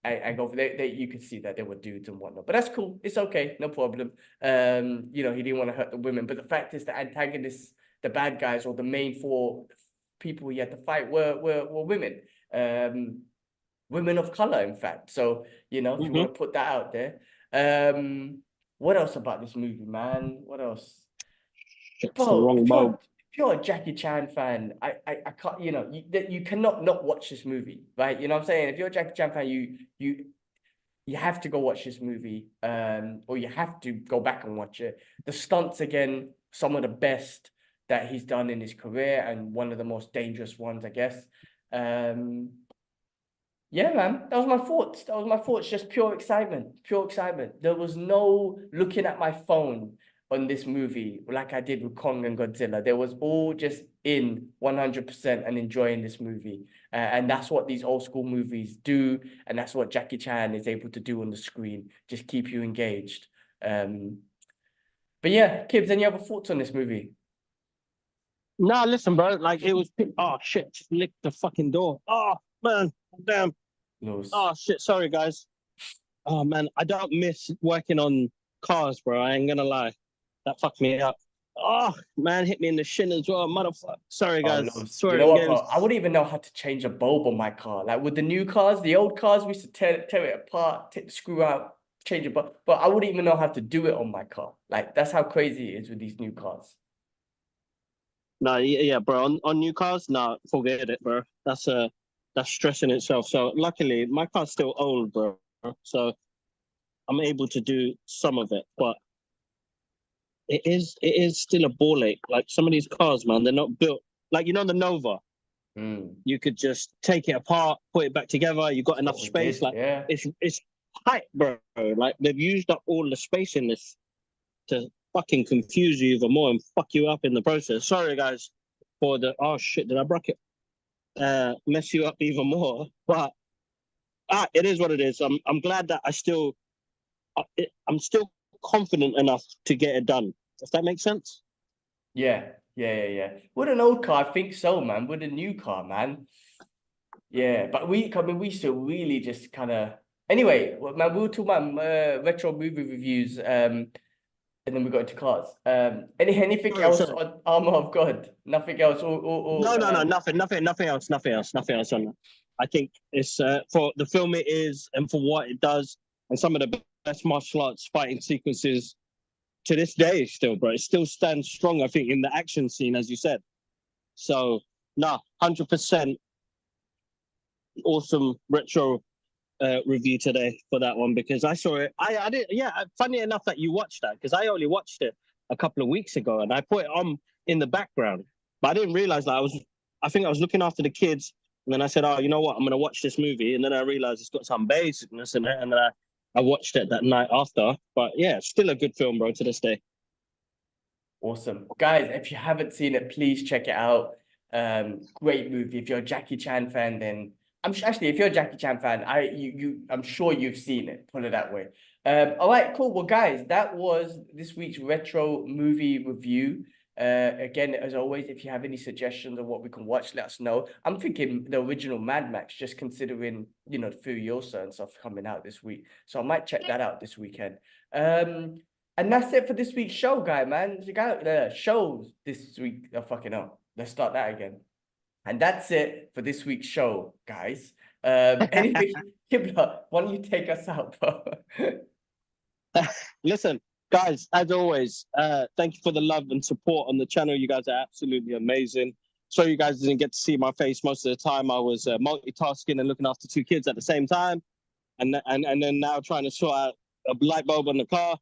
I go for you could see that they were dudes and whatnot, but that's cool. It's okay, no problem. You know, he didn't want to hurt the women, but the fact is, the antagonists, the bad guys, or the main four people he had to fight were women, women of color, in fact. So you know, if you Mm-hmm. want to put that out there, what else about this movie, man? What else? It's the Bro, wrong bulb. if you're a Jackie Chan fan, I can't, you know, you cannot not watch this movie, right? You know what I'm saying? If you're a Jackie Chan fan, you have to go watch this movie, or you have to go back and watch it. The stunts again, some of the best that he's done in his career, and one of the most dangerous ones, I guess. Um, Yeah, man, that was my thoughts. That was my thoughts. Just pure excitement, pure excitement. There was no looking at my phone on this movie like I did with Kong and Godzilla. There was all just in 100% and enjoying this movie. And that's what these old school movies do. And that's what Jackie Chan is able to do on the screen. Just keep you engaged. But yeah, Kibbs, any other thoughts on this movie? Nah, listen, bro. Like it was. Oh shit! Just licked the fucking door. Oh man, damn. Los. Oh shit! Sorry, guys. Oh man, I don't miss working on cars, bro. I ain't gonna lie. That fucked me up. Oh man, hit me in the shin as well, motherfucker. Sorry, Oh, guys. Los. You know Swearing what, bro? games. I wouldn't even know how to change a bulb on my car. Like with the new cars, the old cars, we used to tear it apart, take the screw out, change it. But I wouldn't even know how to do it on my car. Like that's how crazy it is with these new cars. Nah, yeah, bro. On new cars, nah, forget it, bro. That's stress in itself. So luckily, my car's still old, bro. So I'm able to do some of it, but it is still a ball ache. Like some of these cars, man, they're not built like the Nova. Mm. You could just take it apart, put it back together. You got That's enough what we space. did. Like Yeah. it's tight, bro. Like they've used up all the space in this to fucking confuse you even more and fuck you up in the process. Sorry, guys, for the oh shit, did I break it? Mess you up even more. But it is what it is. I'm glad that I'm still confident enough to get it done. If that makes sense. Yeah. Yeah. With an old car, I think so, man. With a new car, man. Yeah, but I mean, we still really just kind of. Anyway, well, man, we were talking about retro movie reviews, and then we got into cars. Anything Sorry, else sorry. on Armour of God? Nothing else, No, nothing else on that. I think it's for the film it is, and for what it does, and some of the best martial arts fighting sequences to this day still, bro. It still stands strong, I think, in the action scene, as you said. So, nah, 100% awesome retro review today for that one because I saw it. I did, yeah. Funny enough that you watched that because I only watched it a couple of weeks ago and I put it on in the background, but I didn't realize that I think I was looking after the kids and then I said, oh, you know what? I'm gonna watch this movie, and then I realized it's got some basicness in it, and then I watched it that night after. But yeah, still a good film, bro, to this day. awesome. Guys, if you haven't seen it, please check it out. Great movie. If you're a Jackie Chan fan, then actually, if you're a Jackie Chan fan, I'm sure you've seen it. Put it that way. All right, cool. Well, guys, that was this week's retro movie review. Again, as always, if you have any suggestions on what we can watch, let us know. I'm thinking the original Mad Max, just considering, Furiosa and stuff coming out this week. So I might check that out this weekend. And that's it for this week's show, guy, man. You got shows this week. Oh, fucking hell. Let's start that again. And that's it for this week's show, guys. Anything, Kibla, why don't you take us out, bro? Listen, guys, as always, thank you for the love and support on the channel. You guys are absolutely amazing. So you guys didn't get to see my face most of the time. I was multitasking and looking after two kids at the same time, and then now trying to sort out a light bulb on the car.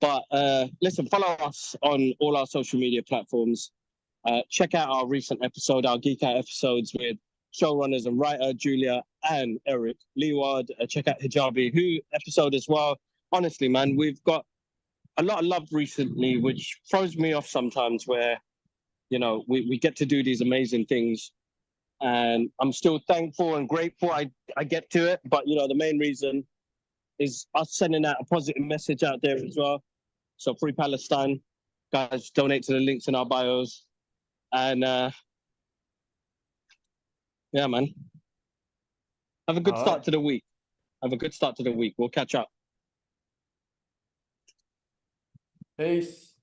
But listen, follow us on all our social media platforms. Check out our recent episode, our Geek Out episodes with showrunners and writer Julia and Eric Leeward. Check out Hijabi Who episode as well. Honestly, man, we've got a lot of love recently, which throws me off sometimes where, we get to do these amazing things. And I'm still thankful and grateful I get to it. But, the main reason is us sending out a positive message out there as well. So Free Palestine, guys, donate to the links in our bios. And yeah, man, have a good All start right. to the week. Have a good start to the week. We'll catch up. Peace.